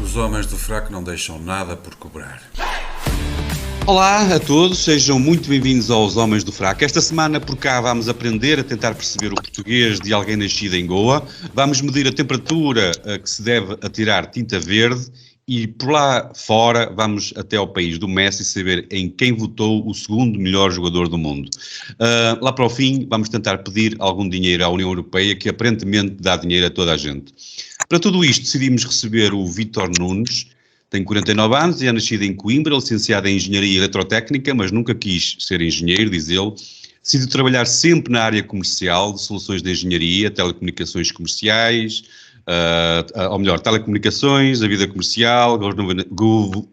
Os homens do fraco não deixam nada por cobrar. Olá a todos, sejam muito bem-vindos aos Homens do Fraco. Esta semana por cá vamos aprender a tentar perceber o português de alguém nascido em Goa, vamos medir a temperatura a que se deve atirar tinta verde e por lá fora vamos até ao país do Messi saber em quem votou o segundo melhor jogador do mundo. Lá para o fim vamos tentar pedir algum dinheiro à União Europeia que aparentemente dá dinheiro a toda a gente. Para tudo isto decidimos receber o Vítor Nunes. Tem 49 anos e é nascido em Coimbra, licenciado em Engenharia Eletrotécnica, mas nunca quis ser engenheiro, diz ele. Decidiu trabalhar sempre na área comercial, de soluções de engenharia, telecomunicações comerciais, ou melhor, telecomunicações, a vida comercial,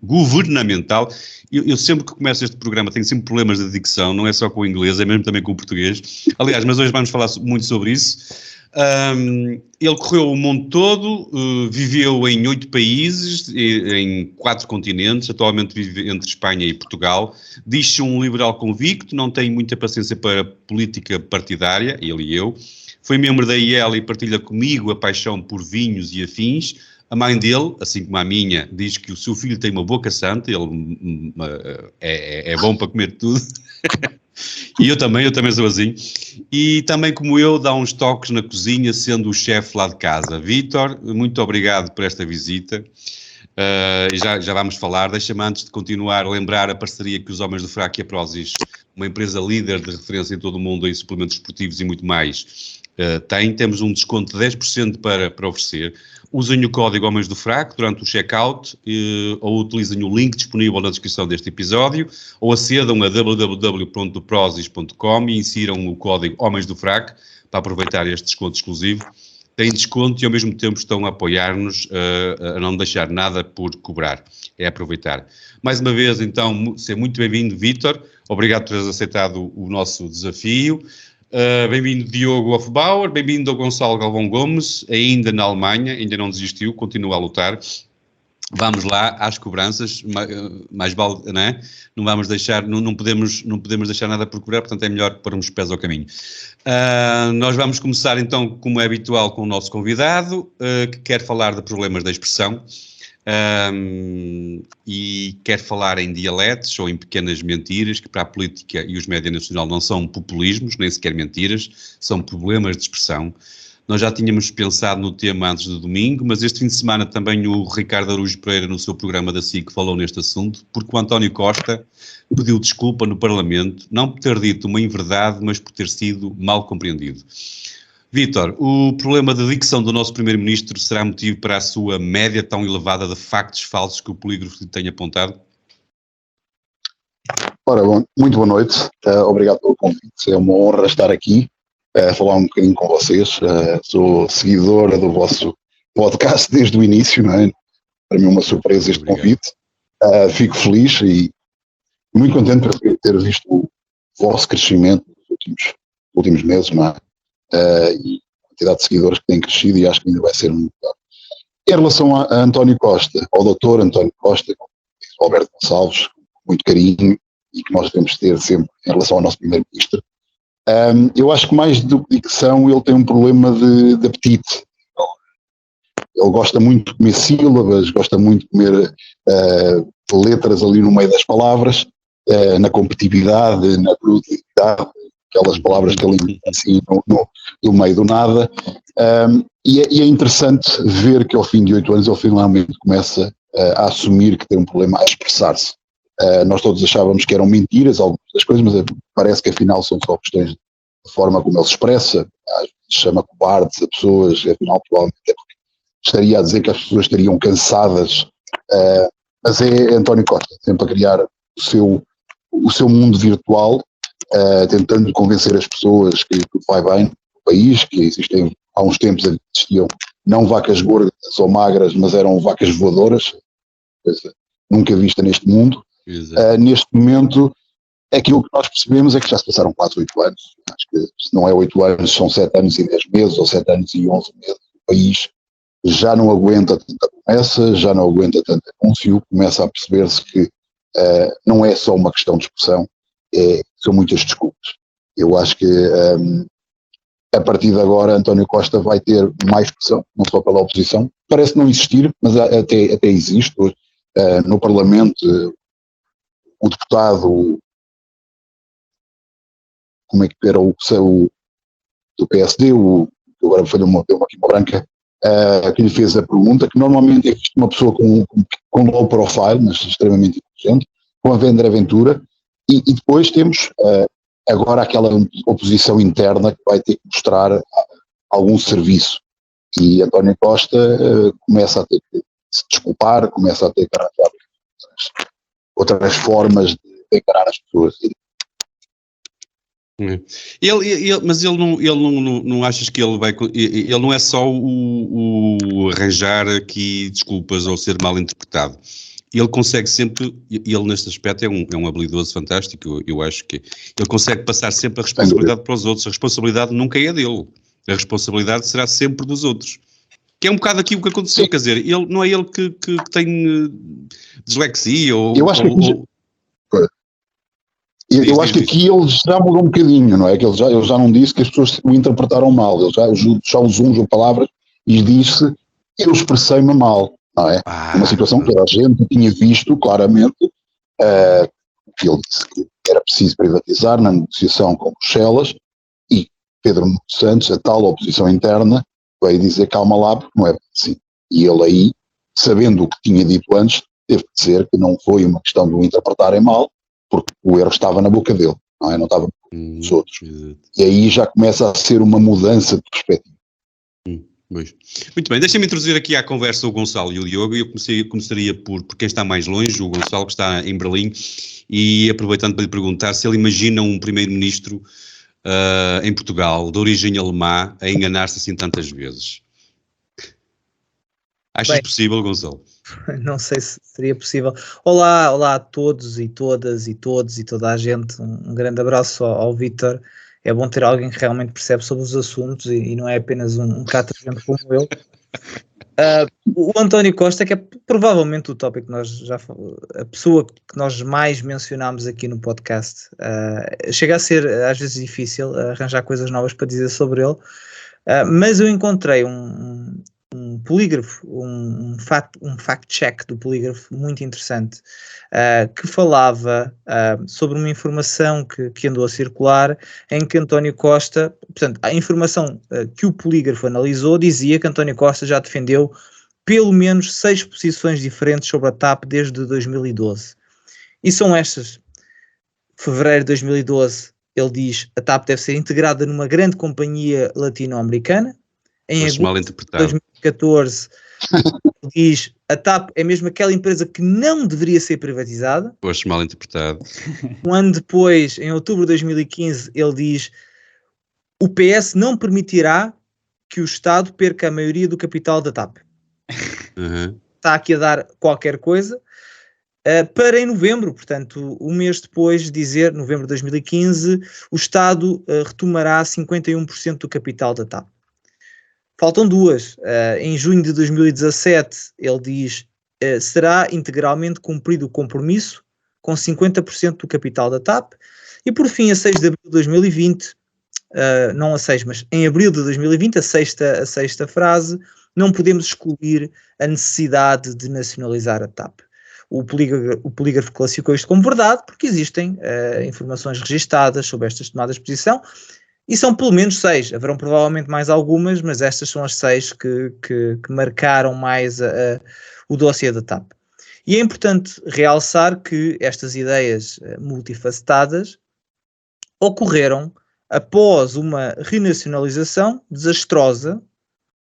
governamental. Eu sempre que começo este programa tenho sempre problemas de dicção, não é só com o inglês, é mesmo também com o português. Aliás, mas hoje vamos falar muito sobre isso. Ele correu o mundo todo, viveu em 8 países, em 4 continentes, atualmente vive entre Espanha e Portugal. Diz-se um liberal convicto, não tem muita paciência para política partidária, ele e eu. Foi membro da IEL e partilha comigo a paixão por vinhos e afins. A mãe dele, assim como a minha, diz que o seu filho tem uma boca santa, ele é bom para comer tudo. E eu também sou assim. E também, como eu, dá uns toques na cozinha, sendo o chefe lá de casa. Vítor, muito obrigado por esta visita. E já vamos falar. Deixa-me, antes de continuar, lembrar a parceria que os Homens do Fraco e a Prozis, uma empresa líder de referência em todo o mundo em suplementos esportivos e muito mais, tem. Temos um desconto de 10% para oferecer. Usem o código Homens do Fraco durante o checkout ou utilizem o link disponível na descrição deste episódio ou acedam a www.prozis.com e insiram o código Homens do Fraco para aproveitar este desconto exclusivo. Têm desconto e ao mesmo tempo estão a apoiar-nos a não deixar nada por cobrar. É aproveitar. Mais uma vez, então, seja muito bem-vindo, Vítor. Obrigado por teres aceitado o nosso desafio. Bem-vindo Diogo Hofbauer, bem-vindo ao Gonçalo Galvão Gomes, ainda na Alemanha, ainda não desistiu, continua a lutar. Vamos lá às cobranças, mais vale, não é? Não vamos deixar, não podemos deixar nada por cobrar, portanto é melhor pormos os pés ao caminho. Nós vamos começar então, como é habitual, com o nosso convidado, que quer falar de problemas da expressão. E quer falar em dialetos ou em pequenas mentiras, que para a política e os médias nacionais não são populismos, nem sequer mentiras, são problemas de expressão. Nós já tínhamos pensado no tema antes do domingo, mas este fim de semana também o Ricardo Araújo Pereira, no seu programa da SIC, falou neste assunto, porque o António Costa pediu desculpa no Parlamento, não por ter dito uma inverdade, mas por ter sido mal compreendido. Vítor, o problema da dicção do nosso Primeiro-Ministro será motivo para a sua média tão elevada de factos falsos que o polígrafo lhe tem apontado? Ora, bom, muito boa noite, obrigado pelo convite, é uma honra estar aqui a falar um bocadinho com vocês, sou seguidora do vosso podcast desde o início, não é? Para mim é uma surpresa este convite, fico feliz e muito contente por ter visto o vosso crescimento nos últimos meses, não é? E a quantidade de seguidores que tem crescido e acho que ainda vai ser muito melhor. Em relação a António Costa, ao doutor António Costa, como diz o Alberto Gonçalves, com muito carinho e que nós devemos ter sempre em relação ao nosso primeiro-ministro, eu acho que mais do que dicção ele tem um problema de apetite. Ele gosta muito de comer sílabas, gosta muito de comer letras ali no meio das palavras, na competitividade, na produtividade, aquelas palavras que ele inventa assim no meio do nada, e é interessante ver que ao fim de 8 anos ele finalmente começa a assumir que tem um problema a expressar-se. Nós todos achávamos que eram mentiras algumas das coisas, mas parece que afinal são só questões de forma como ele se expressa, às vezes chama cobardes a pessoas, afinal provavelmente é porque estaria a dizer que as pessoas estariam cansadas, mas é António Costa, sempre a criar o seu mundo virtual, tentando convencer as pessoas que tudo vai bem no país, que existem, há uns tempos existiam não vacas gordas ou magras, mas eram vacas voadoras, coisa nunca vista neste mundo. Neste momento, aquilo que nós percebemos é que já se passaram quase 8 anos, acho que se não é 8 anos, são 7 anos e 10 meses, ou 7 anos e 11 meses, o país já não aguenta tanta promessa, já não aguenta tanto anúncio, começa a perceber-se que não é só uma questão de expressão, são muitas desculpas. Eu acho que a partir de agora António Costa vai ter mais pressão, não só pela oposição, parece não existir, mas até existe. No Parlamento, o deputado, como é que era o do PSD, agora deu-me aqui uma branca, que lhe fez a pergunta, que normalmente é uma pessoa com low profile, mas extremamente inteligente, com a André Ventura, e depois temos agora aquela oposição interna que vai ter que mostrar algum serviço, e António Costa começa a ter que se desculpar, começa a ter que arranjar outras formas de encarar as pessoas. Mas ele não achas que ele não é só o arranjar aqui desculpas ou ser mal interpretado. Ele consegue sempre, ele neste aspecto é um habilidoso fantástico, eu acho que ele consegue passar sempre a responsabilidade para os outros. A responsabilidade nunca é dele, a responsabilidade será sempre dos outros. Que é um bocado aqui o que aconteceu, sim. Quer dizer, não é ele que tem dislexia ou... Eu acho que eu acho que aqui ele já mudou um bocadinho, não é? Que ele já não disse que as pessoas o interpretaram mal, ele já usou palavras e disse eu expressei-me mal, não é? Uma situação que a gente tinha visto claramente, que ele disse que era preciso privatizar na negociação com Bruxelas, e Pedro Nuno Santos, a tal oposição interna, veio dizer calma lá, porque não é assim. E ele aí, sabendo o que tinha dito antes, teve que dizer que não foi uma questão de o interpretarem mal, porque o erro estava na boca dele, não é? Não estava nos outros. E aí já começa a ser uma mudança de perspectiva. Muito bem, deixa-me introduzir aqui à conversa o Gonçalo e o Diogo, e eu começaria por quem está mais longe, o Gonçalo, que está em Berlim, e aproveitando para lhe perguntar se ele imagina um primeiro-ministro em Portugal, de origem alemã, a enganar-se assim tantas vezes. Achas possível, Gonçalo? Não sei se seria possível. Olá a todos e todas e todos e toda a gente. Um grande abraço ao Vítor. É bom ter alguém que realmente percebe sobre os assuntos e não é apenas um catavento como eu. O António Costa, que é provavelmente o tópico que a pessoa que nós mais mencionámos aqui no podcast, chega a ser às vezes difícil arranjar coisas novas para dizer sobre ele, mas eu encontrei um polígrafo, um fact-check do polígrafo muito interessante, que falava sobre uma informação que andou a circular, em que António Costa, portanto, a informação que o polígrafo analisou dizia que António Costa já defendeu pelo menos 6 posições diferentes sobre a TAP desde 2012. E são estas. Fevereiro de 2012, ele diz a TAP deve ser integrada numa grande companhia latino-americana. Em agosto de 2014, diz a TAP é mesmo aquela empresa que não deveria ser privatizada. Poxa, mal interpretado. Um ano depois, em outubro de 2015, ele diz o PS não permitirá que o Estado perca a maioria do capital da TAP. Está aqui a dar qualquer coisa. Para em novembro, portanto, um mês depois, dizer, novembro de 2015, o Estado retomará 51% do capital da TAP. Faltam duas. Em junho de 2017, ele diz será integralmente cumprido o compromisso com 50% do capital da TAP. E por fim, a 6 de abril de 2020, não a 6, mas em abril de 2020, a sexta frase, não podemos excluir a necessidade de nacionalizar a TAP. O polígrafo classificou isto como verdade, porque existem informações registadas sobre estas tomadas de posição, e são pelo menos 6, haverão provavelmente mais algumas, mas estas são as 6 que marcaram mais o dossiê da TAP. E é importante realçar que estas ideias multifacetadas ocorreram após uma renacionalização desastrosa,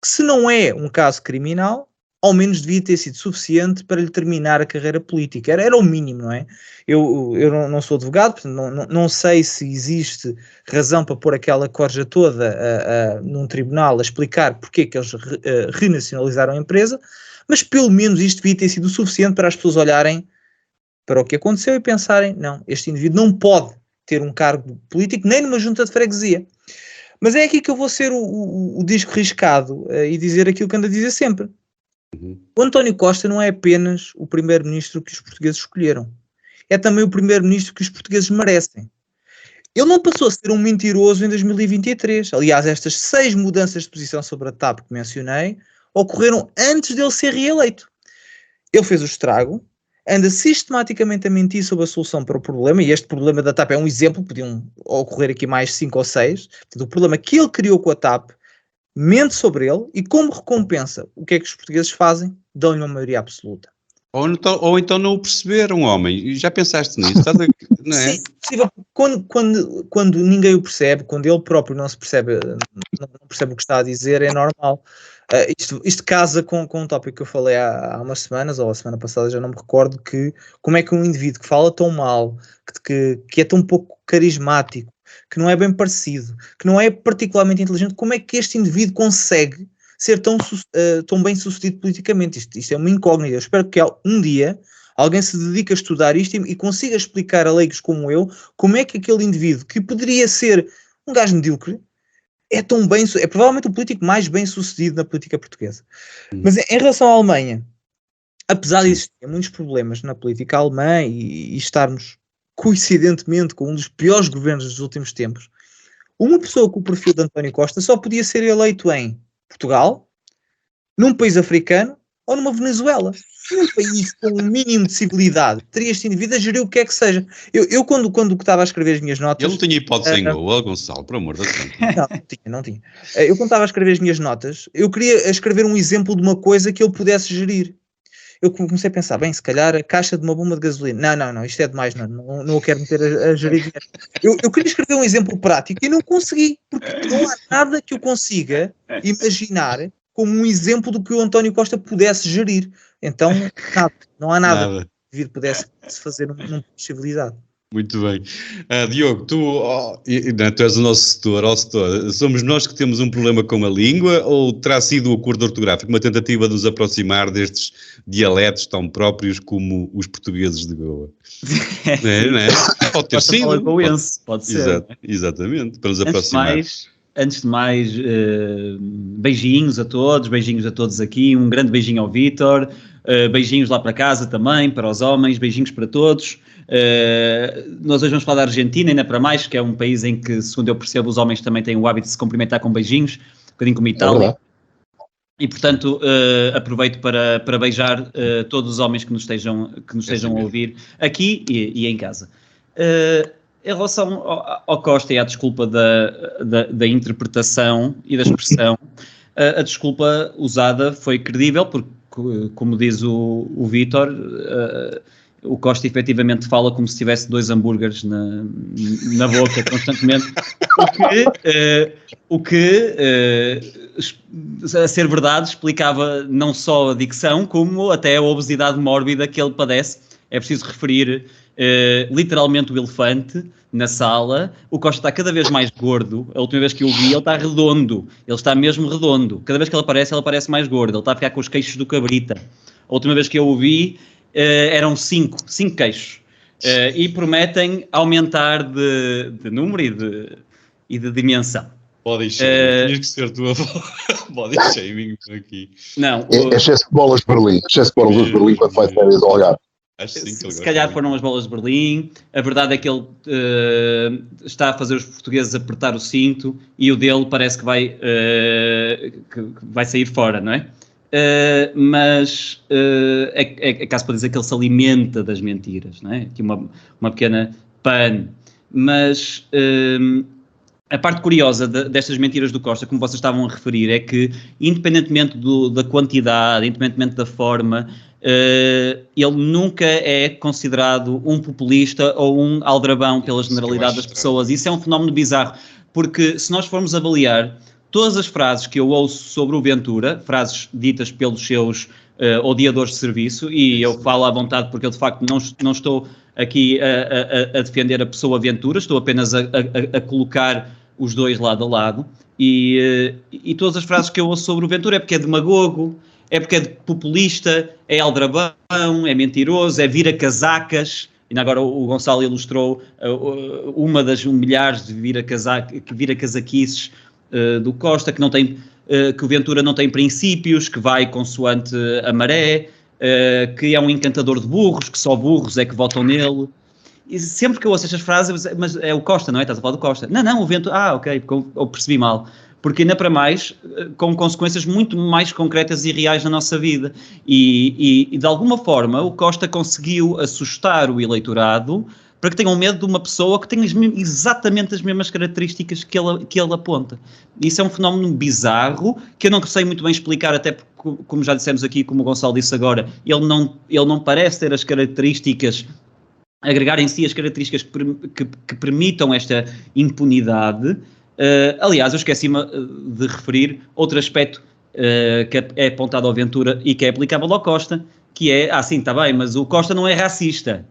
que se não é um caso criminal, ao menos devia ter sido suficiente para lhe terminar a carreira política. Era o mínimo, não é? Eu não sou advogado, portanto não sei se existe razão para pôr aquela corja toda num tribunal a explicar porque é que eles renacionalizaram a empresa, mas pelo menos isto devia ter sido suficiente para as pessoas olharem para o que aconteceu e pensarem, não, este indivíduo não pode ter um cargo político nem numa junta de freguesia. Mas é aqui que eu vou ser o disco riscado e dizer aquilo que ando a dizer sempre. O António Costa não é apenas o primeiro-ministro que os portugueses escolheram. É também o primeiro-ministro que os portugueses merecem. Ele não passou a ser um mentiroso em 2023. Aliás, estas 6 mudanças de posição sobre a TAP que mencionei ocorreram antes dele ser reeleito. Ele fez o estrago, anda sistematicamente a mentir sobre a solução para o problema, e este problema da TAP é um exemplo, podiam ocorrer aqui mais 5 ou 6. Portanto, o problema que ele criou com a TAP, mente sobre ele, e como recompensa, o que é que os portugueses fazem? Dão-lhe uma maioria absoluta. Ou então não o perceberam, homem. Já pensaste nisso? Não é? Sim, possível. Quando ninguém o percebe, quando ele próprio não se percebe, não percebe o que está a dizer, é normal. Isto casa com um tópico que eu falei há umas semanas, ou a semana passada, já não me recordo, que como é que um indivíduo que fala tão mal, que é tão pouco carismático, que não é bem parecido, que não é particularmente inteligente, como é que este indivíduo consegue ser tão bem sucedido politicamente? Isto é uma incógnita. Eu espero que um dia alguém se dedique a estudar isto e consiga explicar a leigos como eu como é que aquele indivíduo que poderia ser um gajo medíocre é provavelmente o político mais bem sucedido na política portuguesa. Mas em relação à Alemanha, apesar de existirem muitos problemas na política alemã e estarmos coincidentemente com um dos piores governos dos últimos tempos, uma pessoa com o perfil de António Costa só podia ser eleito em Portugal, num país africano ou numa Venezuela. Num país com um mínimo de civilidade, teria este indivíduo a gerir o que é que seja. Eu quando estava a escrever as minhas notas... Ele não tinha hipótese em Goa, Gonçalo, por amor de Deus. Não tinha. Eu quando estava a escrever as minhas notas, eu queria escrever um exemplo de uma coisa que ele pudesse gerir. Eu comecei a pensar, bem, se calhar a caixa de uma bomba de gasolina. Não, isto é demais, não o quero meter a gerir dinheiro. Eu queria escrever um exemplo prático e não consegui, porque não há nada que eu consiga imaginar como um exemplo do que o António Costa pudesse gerir. Então, não há nada que pudesse fazer numa possibilidade. Muito bem. Diogo, tu és o nosso setor. Somos nós que temos um problema com a língua ou terá sido o acordo ortográfico uma tentativa de nos aproximar destes dialetos tão próprios como os portugueses de Goa? Não é? Pode ter sido. Pode ser. Exatamente, para nos aproximar. Antes de mais, beijinhos a todos aqui, um grande beijinho ao Vítor, beijinhos lá para casa também, para os homens, beijinhos para todos. Nós hoje vamos falar da Argentina, ainda para mais, que é um país em que, segundo eu percebo, os homens também têm o hábito de se cumprimentar com beijinhos, um bocadinho como Itália. E, portanto, aproveito para beijar todos os homens que nos estejam a ouvir aqui e em casa. Em relação ao Costa e à desculpa da interpretação e da expressão, a desculpa usada foi credível, porque, como diz o Vítor, o Costa efetivamente fala como se tivesse 2 hambúrgueres na boca constantemente, o que a ser verdade, explicava não só a dicção, como até a obesidade mórbida que ele padece. É preciso referir literalmente o elefante na sala. O Costa está cada vez mais gordo. A última vez que eu o vi, ele está redondo. Ele está mesmo redondo. Cada vez que ele aparece mais gordo. Ele está a ficar com os queixos do cabrita. A última vez que eu o vi, eram 5 queixos. E prometem aumentar de número e de dimensão. Body shaming, tinhas que ser tu a body shaming aqui. Não. É excesso de bolas de Berlim. Excesso de bolas de Berlim quando vai férias ao Algarve. Se calhar foram as bolas de Berlim. A verdade é que ele está a fazer os portugueses apertar o cinto e o dele parece que vai sair fora, não é? Mas é caso para dizer que ele se alimenta das mentiras, não é? Aqui uma pequena pan. Mas a parte curiosa destas mentiras do Costa, como vocês estavam a referir, é que, independentemente da quantidade, independentemente da forma, ele nunca é considerado um populista ou um aldrabão pela generalidade das pessoas. Isso é um fenómeno bizarro, porque se nós formos avaliar todas as frases que eu ouço sobre o Ventura, frases ditas pelos seus odiadores de serviço, e eu falo à vontade porque eu de facto não estou aqui a defender a pessoa Ventura, estou apenas a colocar os dois lado a lado, e todas as frases que eu ouço sobre o Ventura é porque é demagogo, é porque é populista, é aldrabão, é mentiroso, é vira-casacas. Ainda agora o Gonçalo ilustrou uma das milhares de vira-casaquices do Costa, que o Ventura não tem princípios, que vai consoante a maré, que é um encantador de burros, que só burros é que votam nele. E sempre que eu ouço estas frases, mas é o Costa, não é? Estás a falar do Costa. Não, o vento, ok, eu percebi mal. Porque ainda para mais, com consequências muito mais concretas e reais na nossa vida. E de alguma forma o Costa conseguiu assustar o eleitorado para que tenham medo de uma pessoa que tem exatamente as mesmas características que ele aponta. Isso é um fenómeno bizarro, que eu não sei muito bem explicar, até porque, como já dissemos aqui, como o Gonçalo disse agora, ele não parece ter as características, agregar em si as características que permitam esta impunidade. Aliás, eu esqueci-me de referir outro aspecto que é apontado ao Ventura e que é aplicável ao Costa, que é, sim, está bem, mas o Costa não é racista.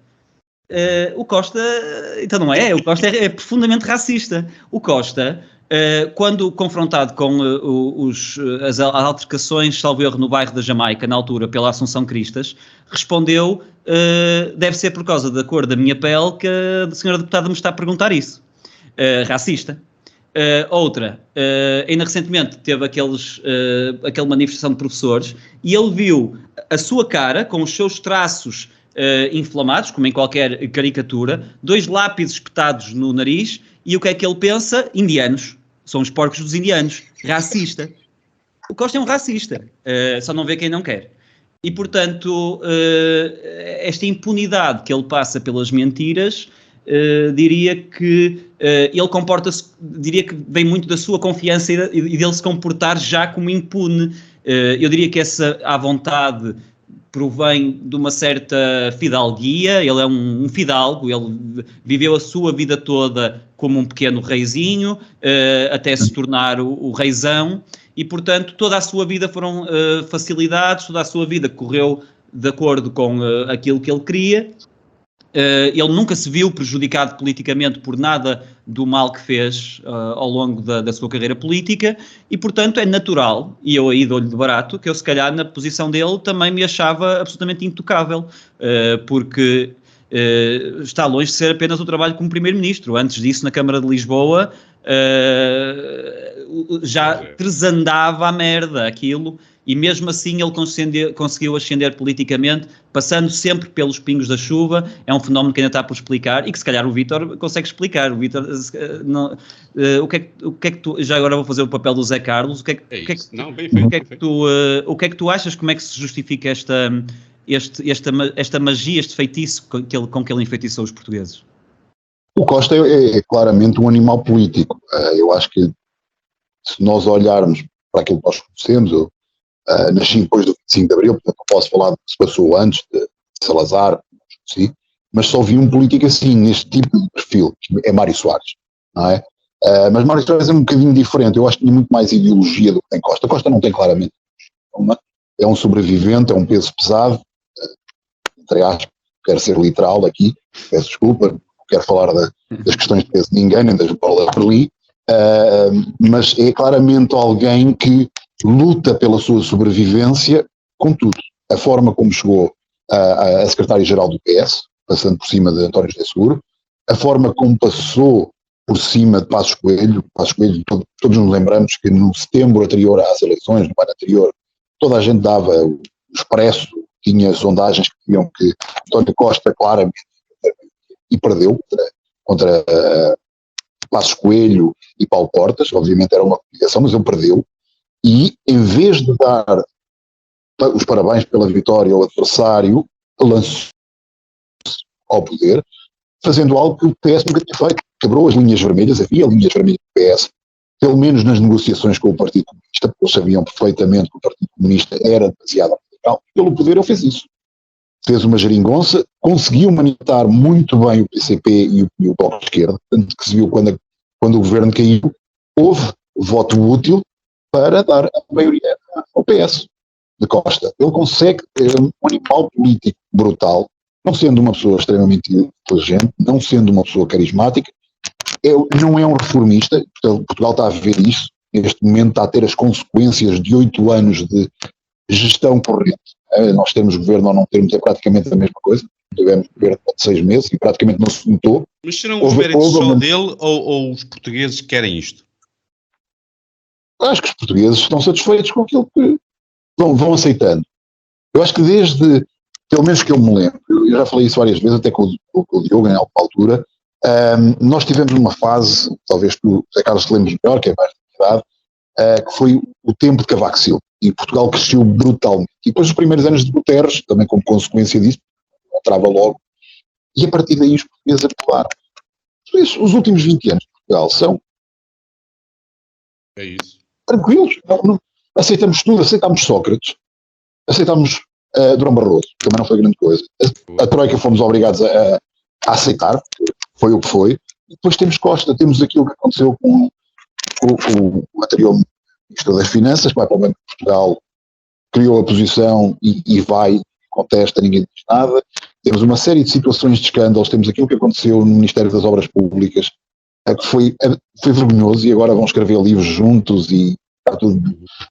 O Costa, então não é, o Costa é profundamente racista. O Costa, quando confrontado com as altercações, salvo erro, no bairro da Jamaica, na altura, pela Assunção Cristas, respondeu, deve ser por causa da cor da minha pele que a senhora deputada me está a perguntar isso. Racista. Outra, ainda recentemente teve aquela manifestação de professores e ele viu a sua cara com os seus traços inflamados, como em qualquer caricatura, 2 lápis espetados no nariz, e o que é que ele pensa? Indianos. São os porcos dos indianos. Racista. O Costa é um racista. Só não vê quem não quer. E, portanto, esta impunidade que ele passa pelas mentiras, diria que ele comporta-se, diria que vem muito da sua confiança e dele se comportar já como impune. Eu diria que essa à vontade provém de uma certa fidalguia. Ele é um fidalgo, ele viveu a sua vida toda como um pequeno reizinho, até se tornar o reizão, e portanto toda a sua vida foram facilidades, toda a sua vida correu de acordo com aquilo que ele queria. Ele nunca se viu prejudicado politicamente por nada do mal que fez ao longo da sua carreira política e, portanto, é natural, e eu aí dou-lhe de barato, que eu se calhar na posição dele também me achava absolutamente intocável, porque está longe de ser apenas o trabalho como Primeiro-Ministro. Antes disso, na Câmara de Lisboa, já tresandava a merda aquilo, e mesmo assim ele conseguiu ascender politicamente, passando sempre pelos pingos da chuva. É um fenómeno que ainda está por explicar e que se calhar o Vítor consegue explicar. O Vítor, o que é que tu, já agora vou fazer o papel do Zé Carlos, o que é que tu achas, como é que se justifica esta magia, este feitiço com que ele enfeitiçou os portugueses? O Costa é claramente um animal político. Eu acho que se nós olharmos para aquilo que nós conhecemos, eu nasci depois do 25 de Abril, portanto não posso falar do que se passou antes de Salazar, mas só vi um político assim, neste tipo de perfil, que é Mário Soares, não é? Mas Mário Soares é um bocadinho diferente. Eu acho que tem muito mais ideologia do que tem Costa. Costa não tem claramente uma. É um sobrevivente, é um peso pesado, entre aspas, quero ser literal aqui, peço desculpa, não quero falar das questões de peso de ninguém, nem das bolas de Berlim, mas é claramente alguém que luta pela sua sobrevivência com tudo. A forma como chegou a secretário-geral do PS, passando por cima de António José Seguro, a forma como passou por cima de Passos Coelho, todos nos lembramos que no setembro anterior às eleições, no ano anterior, toda a gente dava o Expresso, tinha sondagens que diziam que António Costa claramente, e perdeu contra Passos Coelho e Paulo Portas, obviamente era uma coligação, mas ele perdeu, e em vez de dar os parabéns pela vitória ao adversário, lançou-se ao poder, fazendo algo que o PS nunca tinha feito, quebrou as linhas vermelhas. Havia linhas vermelhas do PS, pelo menos nas negociações com o Partido Comunista, porque eles sabiam perfeitamente que o Partido Comunista era demasiado radical. Pelo poder ele fez isso. Fez uma geringonça, conseguiu manipular muito bem o PCP e o Bloco de Esquerda, tanto que se viu quando o governo caiu, houve voto útil para dar a maioria ao PS de Costa. Ele consegue ter um animal político brutal, não sendo uma pessoa extremamente inteligente, não sendo uma pessoa carismática, não é um reformista. Portugal está a ver isso, neste momento está a ter as consequências de 8 anos de gestão corrente. Nós temos governo ou não termos é praticamente a mesma coisa. Tivemos governo de 6 meses e praticamente não se notou. Mas serão os méritos só dele ou os portugueses querem isto? Acho que os portugueses estão satisfeitos com aquilo que vão aceitando. Eu acho que desde, pelo menos que eu me lembro, eu já falei isso várias vezes, até com o pelo Diogo em alguma altura, nós tivemos uma fase, talvez tu, Zé Carlos, te lembres melhor, que é mais da idade, que foi o tempo de Cavaco Silva, e Portugal cresceu brutalmente. E depois os primeiros anos de Guterres, também como consequência disso, entrava logo, e a partir daí os portugueses acabaram. Por isso, os últimos 20 anos de Portugal são tranquilos, aceitamos tudo, aceitamos Sócrates, aceitamos Durão Barroso, também não foi grande coisa. A Troika fomos obrigados a aceitar, foi o que foi, e depois temos Costa, temos aquilo que aconteceu com o anterior Ministro das Finanças, que vai para o Banco de Portugal, criou a posição e vai, contesta, ninguém diz nada. Temos uma série de situações de escândalos, temos aquilo que aconteceu no Ministério das Obras Públicas, que foi vergonhoso, e agora vão escrever livros juntos e está tudo,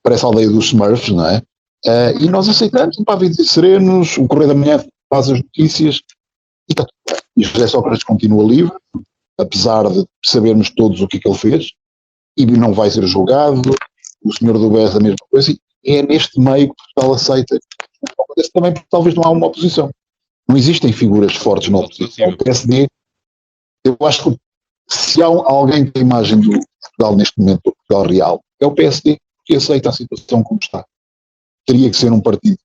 parece a aldeia dos Smurfs, não é? E nós aceitamos, para viver serenos, o Correio da Manhã faz as notícias e está tudo bem. E José Sócrates continua livre, apesar de sabermos todos o que ele fez, e não vai ser julgado. O senhor do BES a mesma coisa, e é neste meio que Portugal aceita. Acontece também porque talvez não há uma oposição. Não existem figuras fortes na oposição. O PSD, eu acho que se há alguém que tem a imagem do Portugal neste momento, do Portugal real, é o PSD, que aceita a situação como está. Teria que ser um partido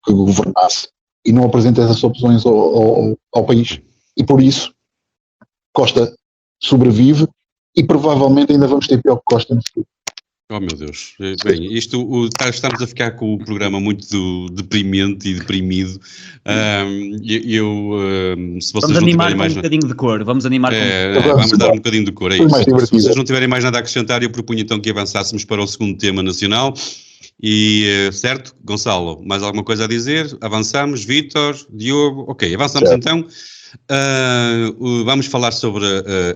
que governasse e não apresenta essas opções ao país. E por isso, Costa sobrevive e provavelmente ainda vamos ter pior que Costa no futuro. Oh meu Deus, bem, estamos a ficar com o programa muito deprimente e deprimido. Se vocês vamos animar com mais um bocadinho de cor, vamos dar um bocadinho de cor, é isso. Se vocês não tiverem mais nada a acrescentar, eu propunho então que avançássemos para o segundo tema nacional. E, certo, Gonçalo, mais alguma coisa a dizer? Avançamos, Vítor, Diogo, ok, avançamos certo. Então. Vamos falar sobre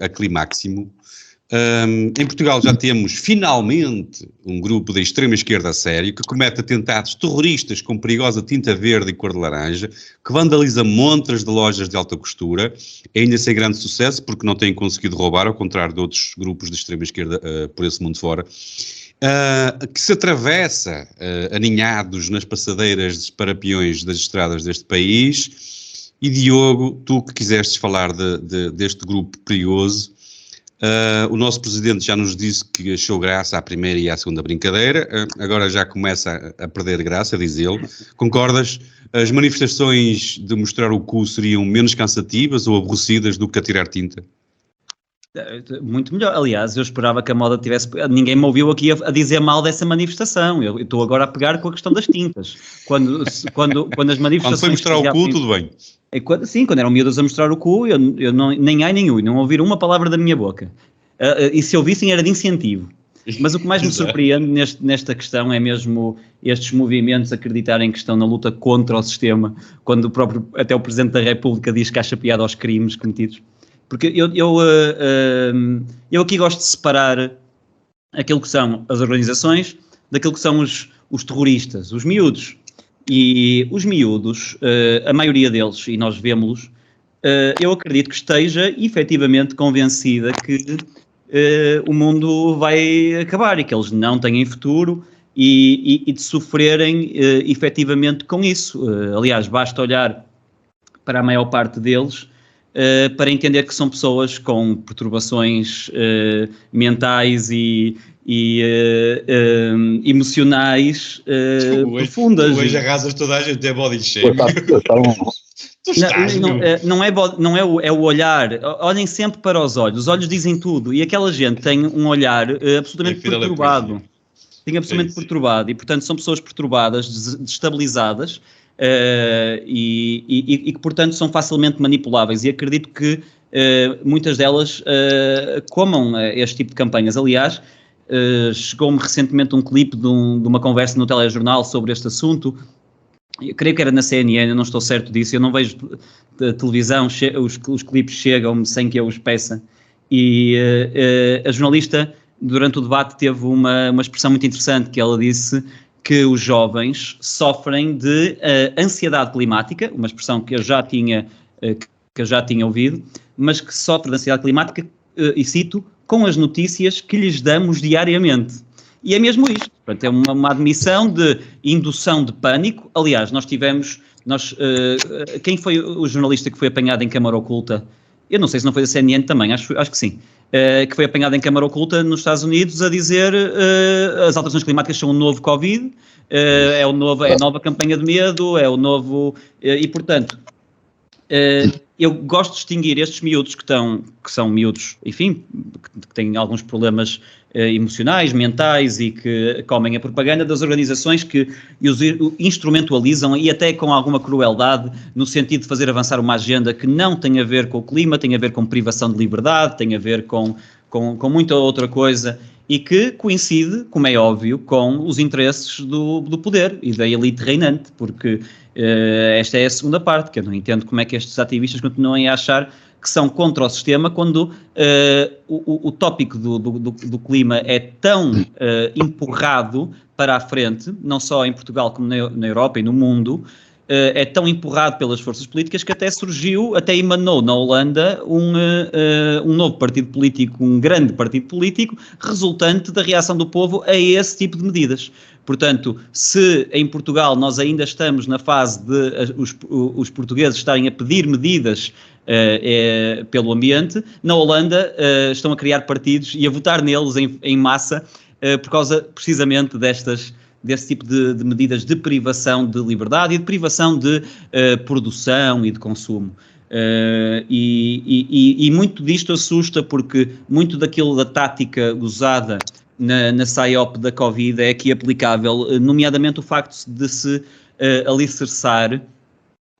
a Climáximo. Em Portugal já temos finalmente um grupo da extrema-esquerda a sério que comete atentados terroristas com perigosa tinta verde e cor de laranja, que vandaliza montras de lojas de alta costura, ainda sem grande sucesso porque não têm conseguido roubar, ao contrário de outros grupos de extrema-esquerda por esse mundo fora. Que se atravessa aninhados nas passadeiras para peões das estradas deste país. E Diogo, tu que quisestes falar deste grupo perigoso, o nosso presidente já nos disse que achou graça à primeira e à segunda brincadeira, agora já começa a perder graça, diz ele. Concordas? As manifestações de mostrar o cu seriam menos cansativas ou aborrecidas do que atirar tinta? Muito melhor. Aliás, eu esperava que a moda tivesse... Ninguém me ouviu aqui a dizer mal dessa manifestação. Eu estou agora a pegar com a questão das tintas. Quando as manifestações... Quando foi mostrar o cu, tudo bem. Sim, quando eram miúdas a mostrar o cu, eu nem ai nem ui, não ouviram uma palavra da minha boca. E se ouvissem era de incentivo. Mas o que mais me surpreende nesta questão é mesmo estes movimentos acreditarem que estão na luta contra o sistema, quando até o Presidente da República diz que acha piada aos crimes cometidos. Porque eu aqui gosto de separar aquilo que são as organizações daquilo que são os terroristas, os miúdos. E os miúdos, a maioria deles, e nós vemos-los, eu acredito que esteja efetivamente convencida que o mundo vai acabar e que eles não têm futuro e de sofrerem efetivamente com isso. Aliás, basta olhar para a maior parte deles para entender que são pessoas com perturbações mentais e emocionais profundas. Hoje arrasas toda a gente, é body shaming. É o olhar. Olhem sempre para os olhos. Os olhos dizem tudo. E aquela gente tem um olhar absolutamente perturbado. Perturbado. E, portanto, são pessoas perturbadas, destabilizadas e que, portanto, são facilmente manipuláveis. E acredito que muitas delas comam este tipo de campanhas. Aliás, chegou-me recentemente um clipe de uma conversa no telejornal sobre este assunto. Eu creio que era na CNN, eu não estou certo disso, eu não vejo televisão, os clipes chegam-me sem que eu os peça. E a jornalista, durante o debate, teve uma expressão muito interessante, que ela disse que os jovens sofrem de ansiedade climática, uma expressão que eu já tinha ouvido, mas que sofre de ansiedade climática, e cito, com as notícias que lhes damos diariamente. E é mesmo isto. Portanto, é uma admissão de indução de pânico. Aliás, nós tivemos Quem foi o jornalista que foi apanhado em câmara oculta? Eu não sei se não foi da CNN também, acho que sim. Que foi apanhado em câmara oculta nos Estados Unidos a dizer as alterações climáticas são um novo Covid, é a nova campanha de medo, é o novo... e, portanto, eu gosto de distinguir estes miúdos que são miúdos, enfim, que têm alguns problemas emocionais, mentais e que comem a propaganda das organizações que os instrumentalizam e até com alguma crueldade no sentido de fazer avançar uma agenda que não tem a ver com o clima, tem a ver com privação de liberdade, tem a ver com muita outra coisa e que coincide, como é óbvio, com os interesses do poder e da elite reinante, porque esta é a segunda parte, que eu não entendo como é que estes ativistas continuam a achar que são contra o sistema quando o tópico do clima é tão empurrado para a frente, não só em Portugal como na Europa e no mundo, é tão empurrado pelas forças políticas que até emanou na Holanda um novo partido político, um grande partido político, resultante da reação do povo a esse tipo de medidas. Portanto, se em Portugal nós ainda estamos na fase de os portugueses estarem a pedir medidas pelo ambiente, na Holanda estão a criar partidos e a votar neles em massa por causa precisamente desse tipo de medidas de privação de liberdade e de privação de produção e de consumo. E muito disto assusta porque muito daquilo da tática usada na PSYOP da Covid é aqui aplicável, nomeadamente o facto de se alicerçar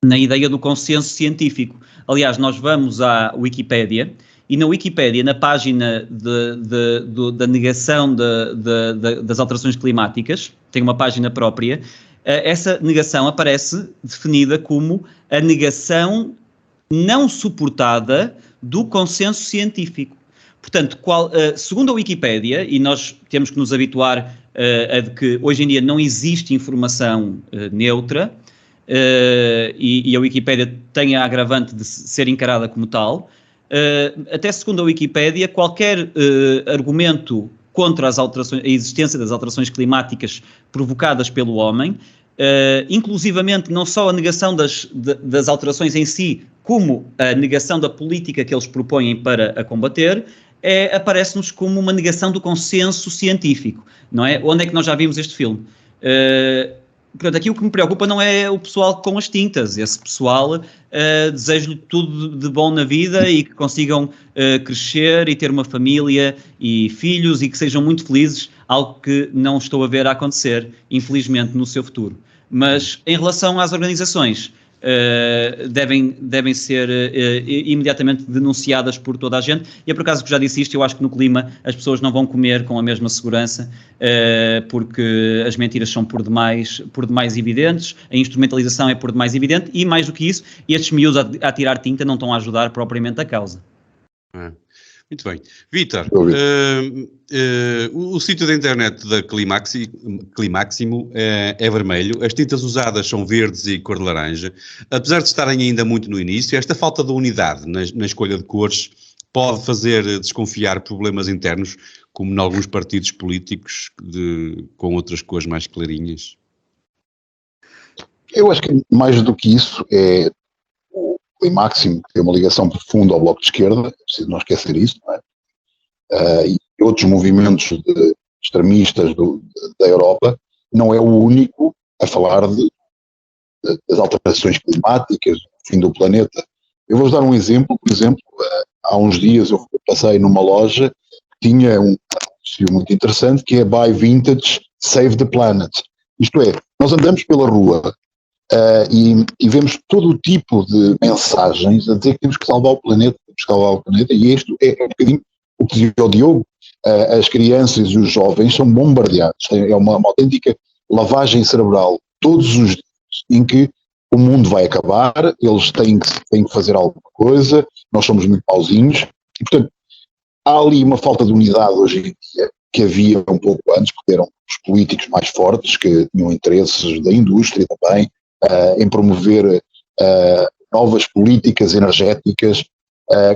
na ideia do consenso científico. Aliás, nós vamos à Wikipédia e na Wikipédia, na página da negação das alterações climáticas, tem uma página própria, essa negação aparece definida como a negação não suportada do consenso científico. Portanto, segundo a Wikipédia, e nós temos que nos habituar a de que hoje em dia não existe informação neutra, e a Wikipédia tem a agravante de ser encarada como tal, até segundo a Wikipédia, qualquer argumento contra a existência das alterações climáticas provocadas pelo homem, inclusivamente não só a negação das alterações em si, como a negação da política que eles propõem para a combater, aparece-nos como uma negação do consenso científico, não é? Onde é que nós já vimos este filme? Portanto, aqui o que me preocupa não é o pessoal com as tintas. Esse pessoal desejo-lhe tudo de bom na vida e que consigam crescer e ter uma família e filhos e que sejam muito felizes, algo que não estou a ver a acontecer, infelizmente, no seu futuro. Mas, em relação às organizações, devem ser imediatamente denunciadas por toda a gente. E é por acaso que já disse isto, eu acho que no clima as pessoas não vão comer com a mesma segurança, porque as mentiras são por demais evidentes, a instrumentalização é por demais evidente e, mais do que isso, estes miúdos a tirar tinta não estão a ajudar propriamente a causa. Muito bem. Vítor, o sítio da internet da Climáximo é vermelho, as tintas usadas são verdes e cor de laranja. Apesar de estarem ainda muito no início, esta falta de unidade na escolha de cores pode fazer desconfiar problemas internos, como em alguns partidos políticos com outras cores mais clarinhas. Eu acho que mais do que isso é o Climáximo, que tem uma ligação profunda ao Bloco de Esquerda, é preciso não esquecer isso, não é? E outros movimentos extremistas da Europa, não é o único a falar das alterações climáticas, do fim do planeta. Eu vou-vos dar um exemplo. Por exemplo, há uns dias eu passei numa loja que tinha um anúncio muito interessante, que é Buy Vintage, Save the Planet. Isto é, nós andamos pela rua e vemos todo o tipo de mensagens a dizer que temos que salvar o planeta, e isto é um bocadinho o que dizia o Diogo. As crianças e os jovens são bombardeados, é uma autêntica lavagem cerebral todos os dias, em que o mundo vai acabar, eles têm que fazer alguma coisa, nós somos muito pauzinhos, e portanto há ali uma falta de unidade hoje em dia, que havia um pouco antes, porque eram os políticos mais fortes, que tinham interesses da indústria também, em promover novas políticas energéticas,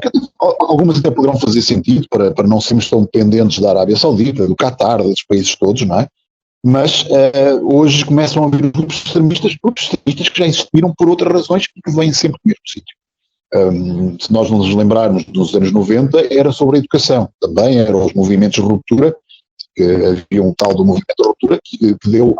que algumas até poderão fazer sentido para não sermos tão dependentes da Arábia Saudita, do Qatar, desses países todos, não é? Mas hoje começam a haver grupos extremistas que já existiram por outras razões e que vêm sempre do mesmo sítio. Se nós nos lembrarmos dos anos 90, era sobre a educação, também eram os movimentos de ruptura, que havia um tal do movimento de ruptura que deu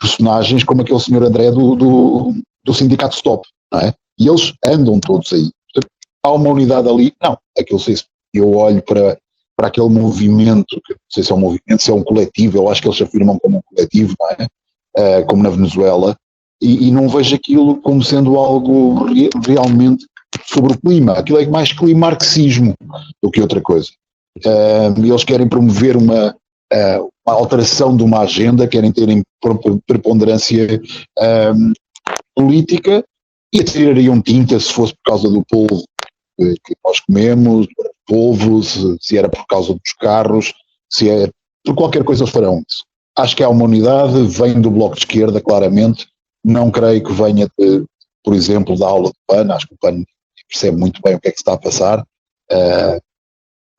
personagens como aquele senhor André do sindicato Stop, não é? E eles andam todos aí. Portanto, há uma unidade ali? Não, aquilo sei se eu olho para aquele movimento, que não sei se é um movimento, se é um coletivo, eu acho que eles se afirmam como um coletivo, não é? Como na Venezuela, e não vejo aquilo como sendo algo realmente sobre o clima. Aquilo é mais climarxismo do que outra coisa. Eles querem promover uma alteração de uma agenda, querem ter preponderância política e atirariam tinta se fosse por causa do polvo que nós comemos, polvo, se era por causa dos carros, se é por qualquer coisa eles farão isso. Acho que há uma unidade, vem do Bloco de Esquerda, claramente. Não creio que venha, por exemplo, da aula do PAN. Acho que o PAN percebe muito bem o que é que se está a passar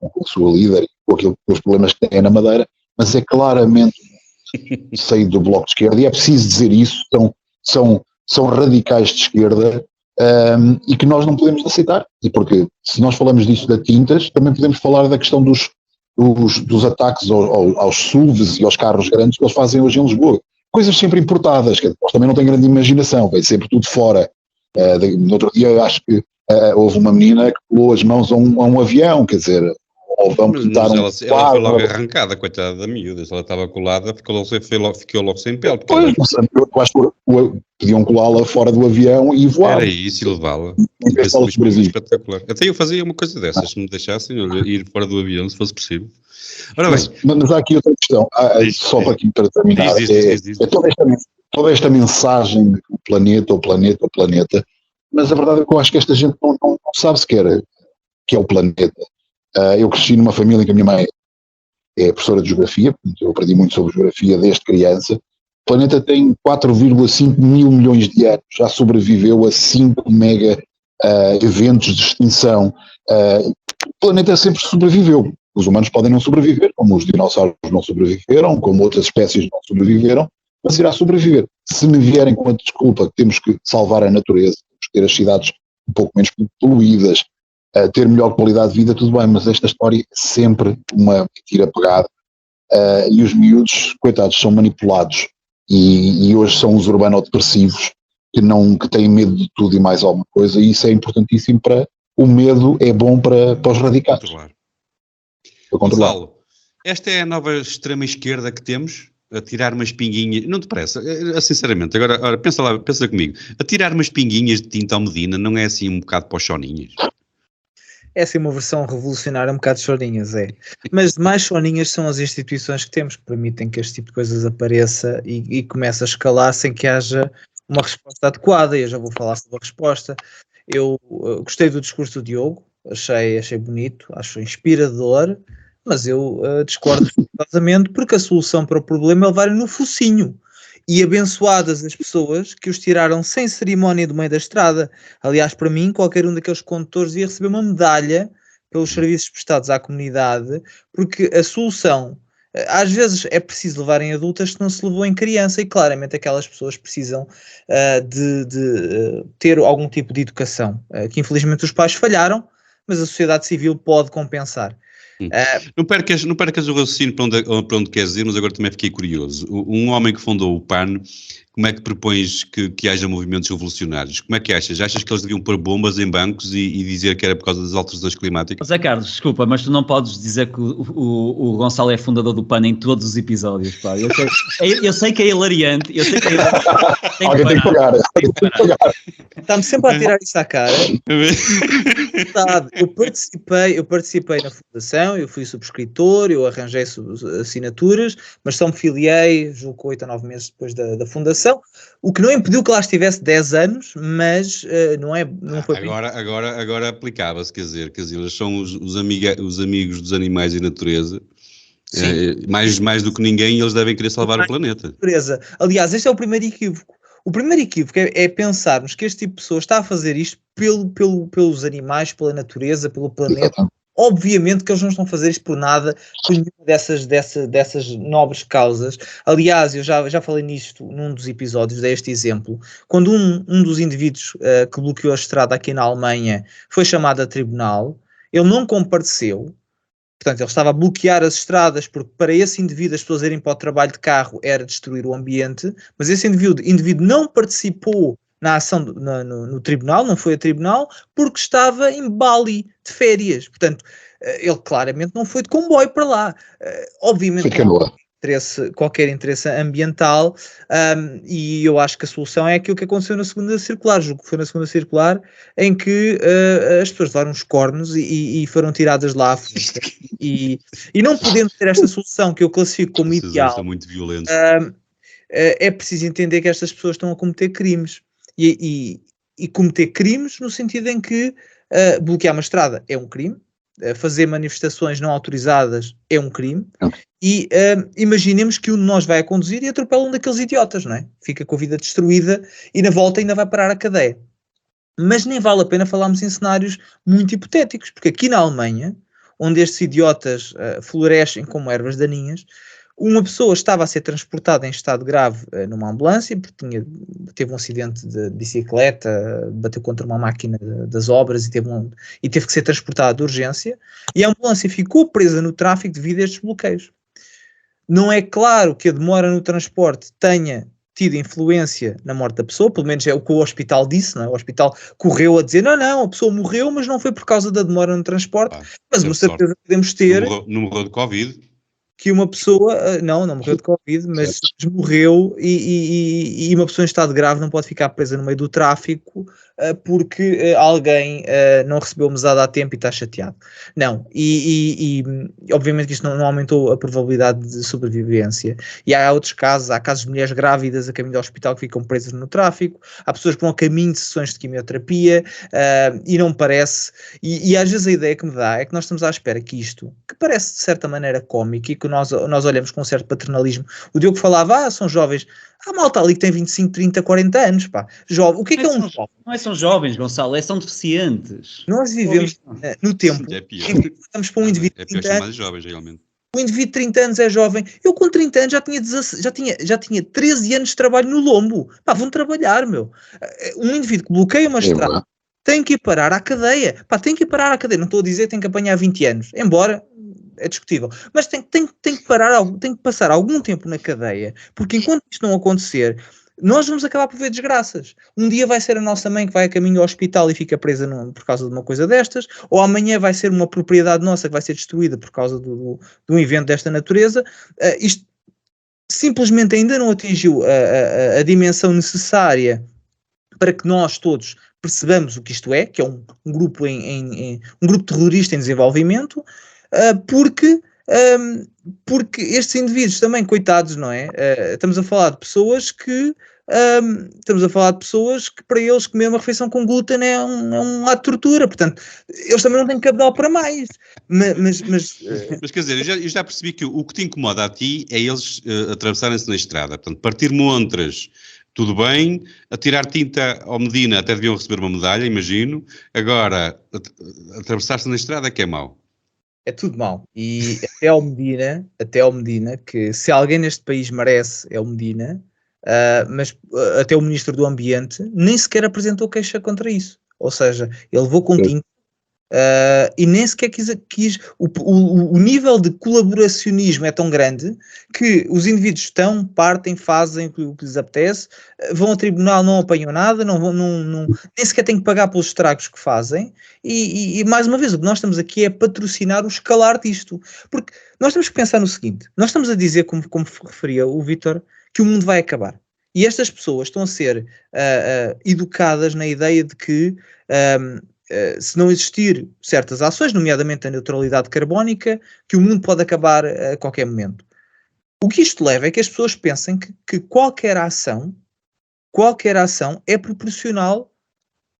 com a sua líder e com os problemas que tem na Madeira, mas é claramente sair do Bloco de Esquerda, e é preciso dizer isso, são radicais de esquerda e que nós não podemos aceitar, e porque se nós falamos disso da tintas, também podemos falar da questão dos ataques aos SUVs e aos carros grandes que eles fazem hoje em Lisboa. Coisas sempre importadas, que eles também não têm grande imaginação, vem sempre tudo fora. No outro dia eu acho que houve uma menina que pulou as mãos a um avião, quer dizer, ou vamos tentar ela foi logo arrancada, coitada da miúda, ela estava colada, ficou logo sem pele. Pois, não sei, eu acho que podiam colá-la fora do avião e voar. Era isso, e levá-la. Espetacular. Até eu fazia uma coisa dessas, se me deixassem ir fora do avião, se fosse possível. Ora bem. Mas há aqui outra questão, só para terminar, toda esta mensagem de o planeta, mas a verdade é que eu acho que esta gente não sabe sequer que é o planeta. Eu cresci numa família em que a minha mãe é professora de geografia, eu aprendi muito sobre geografia desde criança. O planeta tem 4,5 mil milhões de anos, já sobreviveu a 5 mega eventos de extinção. O planeta sempre sobreviveu. Os humanos podem não sobreviver, como os dinossauros não sobreviveram, como outras espécies não sobreviveram, mas irá sobreviver. Se me vierem com a desculpa que temos que salvar a natureza, temos que ter as cidades um pouco menos poluídas, ter melhor qualidade de vida, tudo bem, mas esta história é sempre uma mentira pegada, e os miúdos, coitados, são manipulados, e hoje são os urbano-depressivos que têm medo de tudo e mais alguma coisa, e isso é importantíssimo o medo é bom para os radicais. Para controlar. Gonçalo, esta é a nova extrema-esquerda que temos? A tirar umas pinguinhas, não te parece? Sinceramente, agora pensa comigo, a tirar umas pinguinhas de tinta ao Medina não é assim um bocado para os choninhas? É assim uma versão revolucionária, um bocado de chorinhas, é. Mas mais chorinhas são as instituições que temos, que permitem que este tipo de coisas apareça e comece a escalar sem que haja uma resposta adequada. Eu já vou falar sobre a resposta. Eu gostei do discurso do Diogo, achei bonito, acho inspirador, mas eu discordo rigorosamente, porque a solução para o problema é levarem no focinho. E abençoadas as pessoas que os tiraram sem cerimónia do meio da estrada. Aliás, para mim, qualquer um daqueles condutores ia receber uma medalha pelos serviços prestados à comunidade, porque a solução, às vezes é preciso levar em adultas que não se levou em criança, e claramente aquelas pessoas precisam de ter algum tipo de educação, que infelizmente os pais falharam, mas a sociedade civil pode compensar. Não percas o raciocínio para onde queres ir, mas agora também fiquei curioso. Um homem que fundou o PAN, como é que propões que haja movimentos revolucionários? Como é que achas? Achas que eles deviam pôr bombas em bancos e dizer que era por causa das alterações climáticas? Zé Carlos, desculpa, mas tu não podes dizer que o Gonçalo é fundador do PAN em todos os episódios, pá. Eu sei que é hilariante, Alguém tem que pagar. Está-me sempre a tirar isso à cara. Eu participei na fundação, eu fui subscritor, eu arranjei assinaturas, mas só me filiei, julgo que 8 a 9 meses depois da fundação, o que não impediu que lá estivesse 10 anos, mas não foi... Agora aplicava-se, quer dizer, eles são os amigos dos animais e natureza. Mais do que ninguém, eles devem querer salvar o planeta. Aliás, este é o primeiro equívoco. O primeiro equívoco é pensarmos que este tipo de pessoa está a fazer isto pelos animais, pela natureza, pelo planeta. Obviamente que eles não estão a fazer isto por nada, por nenhuma dessas nobres causas. Aliás, eu já falei nisto num dos episódios, dei este exemplo. Quando um dos indivíduos que bloqueou a estrada aqui na Alemanha foi chamado a tribunal, ele não compareceu. Portanto, ele estava a bloquear as estradas porque para esse indivíduo as pessoas irem para o trabalho de carro era destruir o ambiente, mas esse indivíduo não participou na ação no tribunal, não foi a tribunal, porque estava em Bali, de férias. Portanto, ele claramente não foi de comboio para lá. Obviamente não há qualquer interesse ambiental, e eu acho que a solução é aquilo que aconteceu na segunda circular. Julgo que foi na segunda circular em que as pessoas levaram uns cornos e foram tiradas lá à força. E não podendo ter esta solução que eu classifico como ideal, estão muito violentos. É preciso entender que estas pessoas estão a cometer crimes. E cometer crimes no sentido em que bloquear uma estrada é um crime, fazer manifestações não autorizadas é um crime, e imaginemos que um de nós vai a conduzir e atropela um daqueles idiotas, não é? Fica com a vida destruída e na volta ainda vai parar a cadeia. Mas nem vale a pena falarmos em cenários muito hipotéticos, porque aqui na Alemanha, onde estes idiotas florescem como ervas daninhas, uma pessoa estava a ser transportada em estado grave numa ambulância, porque teve um acidente de bicicleta, bateu contra uma máquina das obras e teve que ser transportada de urgência, e a ambulância ficou presa no tráfego devido a estes bloqueios. Não é claro que a demora no transporte tenha tido influência na morte da pessoa, pelo menos é o que o hospital disse, não é? O hospital correu a dizer, não, a pessoa morreu, mas não foi por causa da demora no transporte, mas uma certeza que podemos ter... Não morreu de Covid? Que uma pessoa, não morreu de Covid, mas morreu e uma pessoa em estado grave não pode ficar presa no meio do tráfico porque alguém não recebeu mesada a tempo e está chateado. Não, e obviamente que isto não aumentou a probabilidade de sobrevivência. E há outros casos, há casos de mulheres grávidas a caminho do hospital que ficam presas no tráfico, há pessoas que vão a caminho de sessões de quimioterapia e não parece, e às vezes a ideia que me dá é que nós estamos à espera que isto, que parece de certa maneira cómico e que nós olhamos com um certo paternalismo. O Diogo falava, são jovens. Há malta ali que tem 25, 30, 40 anos, pá. Jovem. O que é um jovem? Não são jovens, Gonçalo, são deficientes. Nós vivemos no tempo em que estamos para um indivíduo de 30 anos. Jovens, realmente. O indivíduo de 30 anos é jovem. Eu com 30 anos já tinha 13 anos de trabalho no lombo. Pá, vão trabalhar, meu. Um indivíduo que bloqueia uma estrada tem que ir parar à cadeia. Pá, tem que ir parar à cadeia. Não estou a dizer que tem que apanhar 20 anos. Embora... é discutível, mas tem que passar algum tempo na cadeia, porque enquanto isto não acontecer, nós vamos acabar por ver desgraças. Um dia vai ser a nossa mãe que vai a caminho ao hospital e fica presa por causa de uma coisa destas, ou amanhã vai ser uma propriedade nossa que vai ser destruída por causa de um evento desta natureza. Isto simplesmente ainda não atingiu a dimensão necessária para que nós todos percebamos o que isto é, que é um grupo um grupo terrorista em desenvolvimento. Porque estes indivíduos também, coitados, não é? Estamos a falar de pessoas que para eles comer uma refeição com glúten é um ato de tortura, portanto, eles também não têm capital para mais. Mas quer dizer, eu já percebi que o que te incomoda a ti é eles atravessarem-se na estrada, portanto, partir montras. Tudo bem, atirar tinta ao Medina até deviam receber uma medalha, imagino. Agora, atravessar-se na estrada é que é mau. É tudo mau. E até ao Medina, que se alguém neste país merece é o Medina, mas até o Ministro do Ambiente nem sequer apresentou queixa contra isso. Ou seja, ele levou com tinta e nem sequer quis o nível de colaboracionismo é tão grande que os indivíduos partem, fazem o que lhes apetece, vão ao tribunal, não apanham nada, nem sequer têm que pagar pelos estragos que fazem e mais uma vez o que nós estamos aqui é patrocinar o escalar disto, porque nós temos que pensar no seguinte, nós estamos a dizer, como referia o Vítor, que o mundo vai acabar e estas pessoas estão a ser educadas na ideia de que se não existir certas ações, nomeadamente a neutralidade carbónica, que o mundo pode acabar a qualquer momento. O que isto leva é que as pessoas pensem que qualquer ação é proporcional,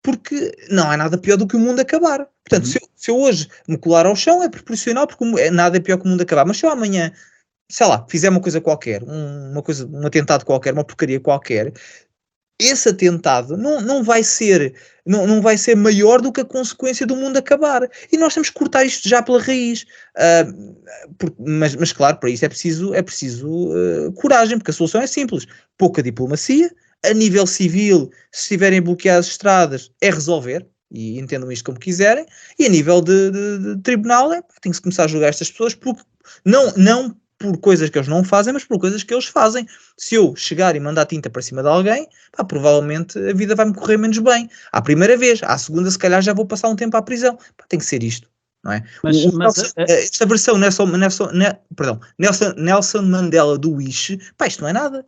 porque não há nada pior do que o mundo acabar. Portanto, se eu hoje me colar ao chão é proporcional, porque nada é pior que o mundo acabar. Mas se eu amanhã, sei lá, fizer uma coisa qualquer, um atentado qualquer, uma porcaria qualquer, esse atentado não vai ser maior do que a consequência do mundo acabar. E nós temos que cortar isto já pela raiz. Mas claro, para isso é preciso coragem, porque a solução é simples. Pouca diplomacia. A nível civil, se estiverem bloqueadas as estradas, é resolver. E entendam isto como quiserem. E a nível de tribunal, tem-se começar a julgar estas pessoas não por coisas que eles não fazem, mas por coisas que eles fazem. Se eu chegar e mandar tinta para cima de alguém, provavelmente a vida vai-me correr menos bem. À primeira vez, à segunda se calhar já vou passar um tempo à prisão. Tem que ser isto, não é? Esta versão Nelson Mandela do Wish, isto não é nada.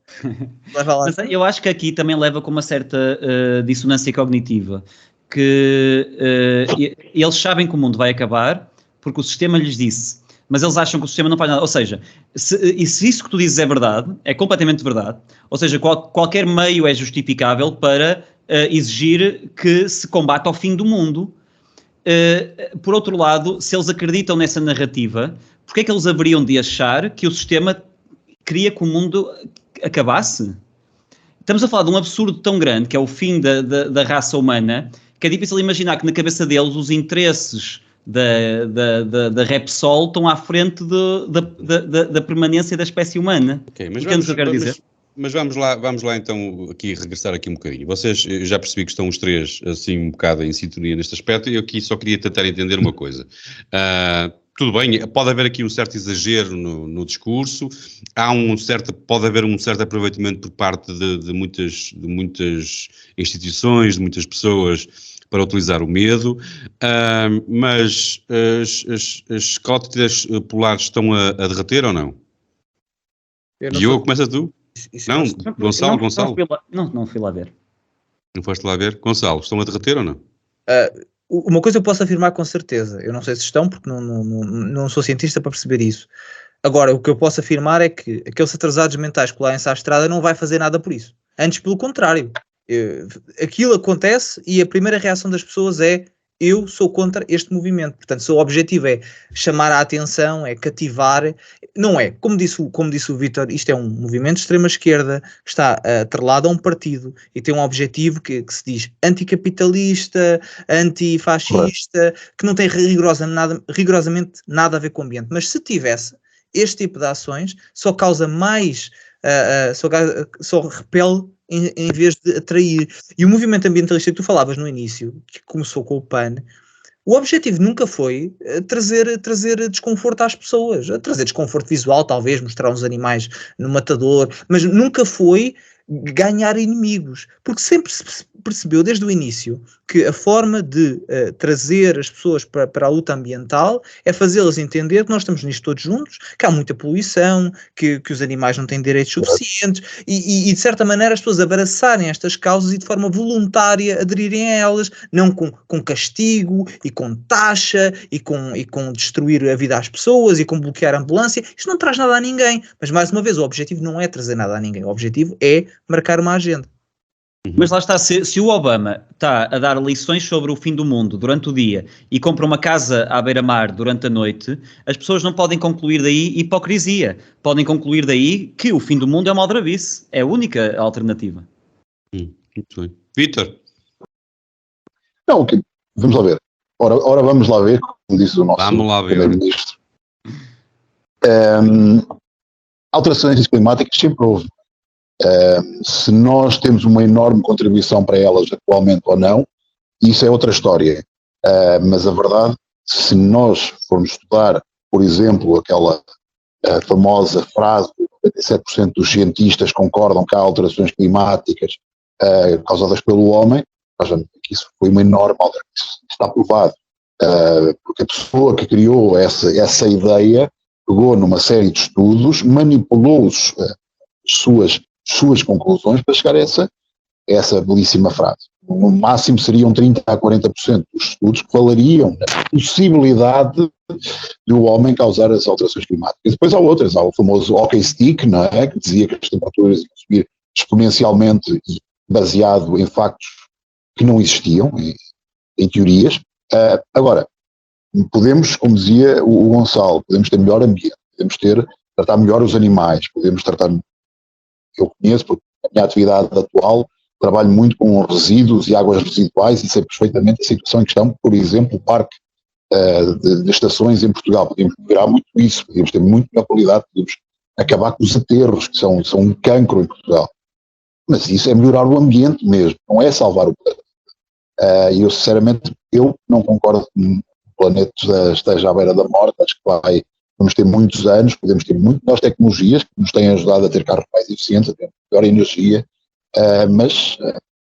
Mas eu acho que aqui também leva com uma certa dissonância cognitiva, que eles sabem que o mundo vai acabar porque o sistema lhes disse. Mas eles acham que o sistema não faz nada. Ou seja, se isso que tu dizes é verdade, é completamente verdade, ou seja, qualquer meio é justificável para exigir que se combata ao fim do mundo. Por outro lado, se eles acreditam nessa narrativa, porque é que eles haveriam de achar que o sistema queria que o mundo acabasse? Estamos a falar de um absurdo tão grande, que é o fim da raça humana, que é difícil imaginar que na cabeça deles os interesses da Repsol estão à frente da permanência da espécie humana. Ok, mas vamos lá então aqui regressar aqui um bocadinho. Vocês, eu já percebi que estão os três assim um bocado em sintonia neste aspecto, e eu aqui só queria tentar entender uma coisa. Tudo bem, pode haver aqui um certo exagero no discurso, pode haver um certo aproveitamento por parte de muitas instituições, de muitas pessoas, para utilizar o medo, mas as calotas polares estão a derreter ou não? Diogo, começa tu? Não, Gonçalo? Não fui lá ver. Não foste lá ver? Gonçalo, estão a derreter ou não? Uma coisa eu posso afirmar com certeza, eu não sei se estão, porque não sou cientista para perceber isso. Agora, o que eu posso afirmar é que aqueles atrasados mentais que colarem-se à estrada não vai fazer nada por isso. Antes, pelo contrário. Aquilo acontece e a primeira reação das pessoas é: eu sou contra este movimento. Portanto, se o objetivo é chamar a atenção, é cativar, não é. Como disse o Vítor, isto é um movimento de extrema-esquerda que está atrelado a um partido e tem um objetivo que se diz anticapitalista, antifascista, que não tem rigorosamente nada a ver com o ambiente. Mas se tivesse este tipo de ações, só causa mais, só repele em vez de atrair. E o movimento ambientalista que tu falavas no início, que começou com o PAN, o objetivo nunca foi trazer desconforto às pessoas, trazer desconforto visual, talvez, mostrar uns animais no matador, mas nunca foi ganhar inimigos, porque sempre se percebeu desde o início que a forma de trazer as pessoas para a luta ambiental é fazê-las entender que nós estamos nisto todos juntos, que há muita poluição, que os animais não têm direitos suficientes e de certa maneira as pessoas abraçarem estas causas e de forma voluntária aderirem a elas, não com castigo e com taxa e com destruir a vida às pessoas e com bloquear a ambulância. Isto não traz nada a ninguém, mas mais uma vez o objetivo não é trazer nada a ninguém, o objetivo é marcar uma agenda. Mas lá está, se o Obama está a dar lições sobre o fim do mundo durante o dia e compra uma casa à beira-mar durante a noite, as pessoas não podem concluir daí hipocrisia. Podem concluir daí que o fim do mundo é uma aldrabice. É a única alternativa. Muito bem. Vítor? Não, vamos lá ver. Ora, vamos lá ver, como disse o nosso primeiro-ministro. Alterações climáticas sempre houve. Se nós temos uma enorme contribuição para elas atualmente ou não, isso é outra história. Mas a verdade, se nós formos estudar, por exemplo, aquela famosa frase que 97% dos cientistas concordam que há alterações climáticas causadas pelo homem, que isso foi uma enorme alteração. Isso está provado. Porque a pessoa que criou essa ideia pegou numa série de estudos, manipulou as suas conclusões para chegar a essa belíssima frase. No máximo seriam 30% a 40% dos estudos que falariam na possibilidade do homem causar as alterações climáticas. Depois há outras, há o famoso hockey stick, não é? Que dizia que as temperaturas iam subir exponencialmente baseado em factos que não existiam, em teorias. Agora, podemos, como dizia o Gonçalo, podemos ter melhor ambiente, podemos tratar melhor os animais, podemos tratar. Eu conheço, porque a minha atividade atual trabalho muito com resíduos e águas residuais e sei perfeitamente a situação em questão. Por exemplo, o parque de estações em Portugal, podíamos melhorar muito isso, podíamos ter muito melhor qualidade, podíamos acabar com os aterros, que são um cancro em Portugal. Mas isso é melhorar o ambiente mesmo, não é salvar o planeta. E eu, sinceramente, eu não concordo que o planeta esteja à beira da morte. Acho que vamos ter muitos anos, podemos ter muito melhores tecnologias que nos têm ajudado a ter carros mais eficientes, a ter melhor energia, mas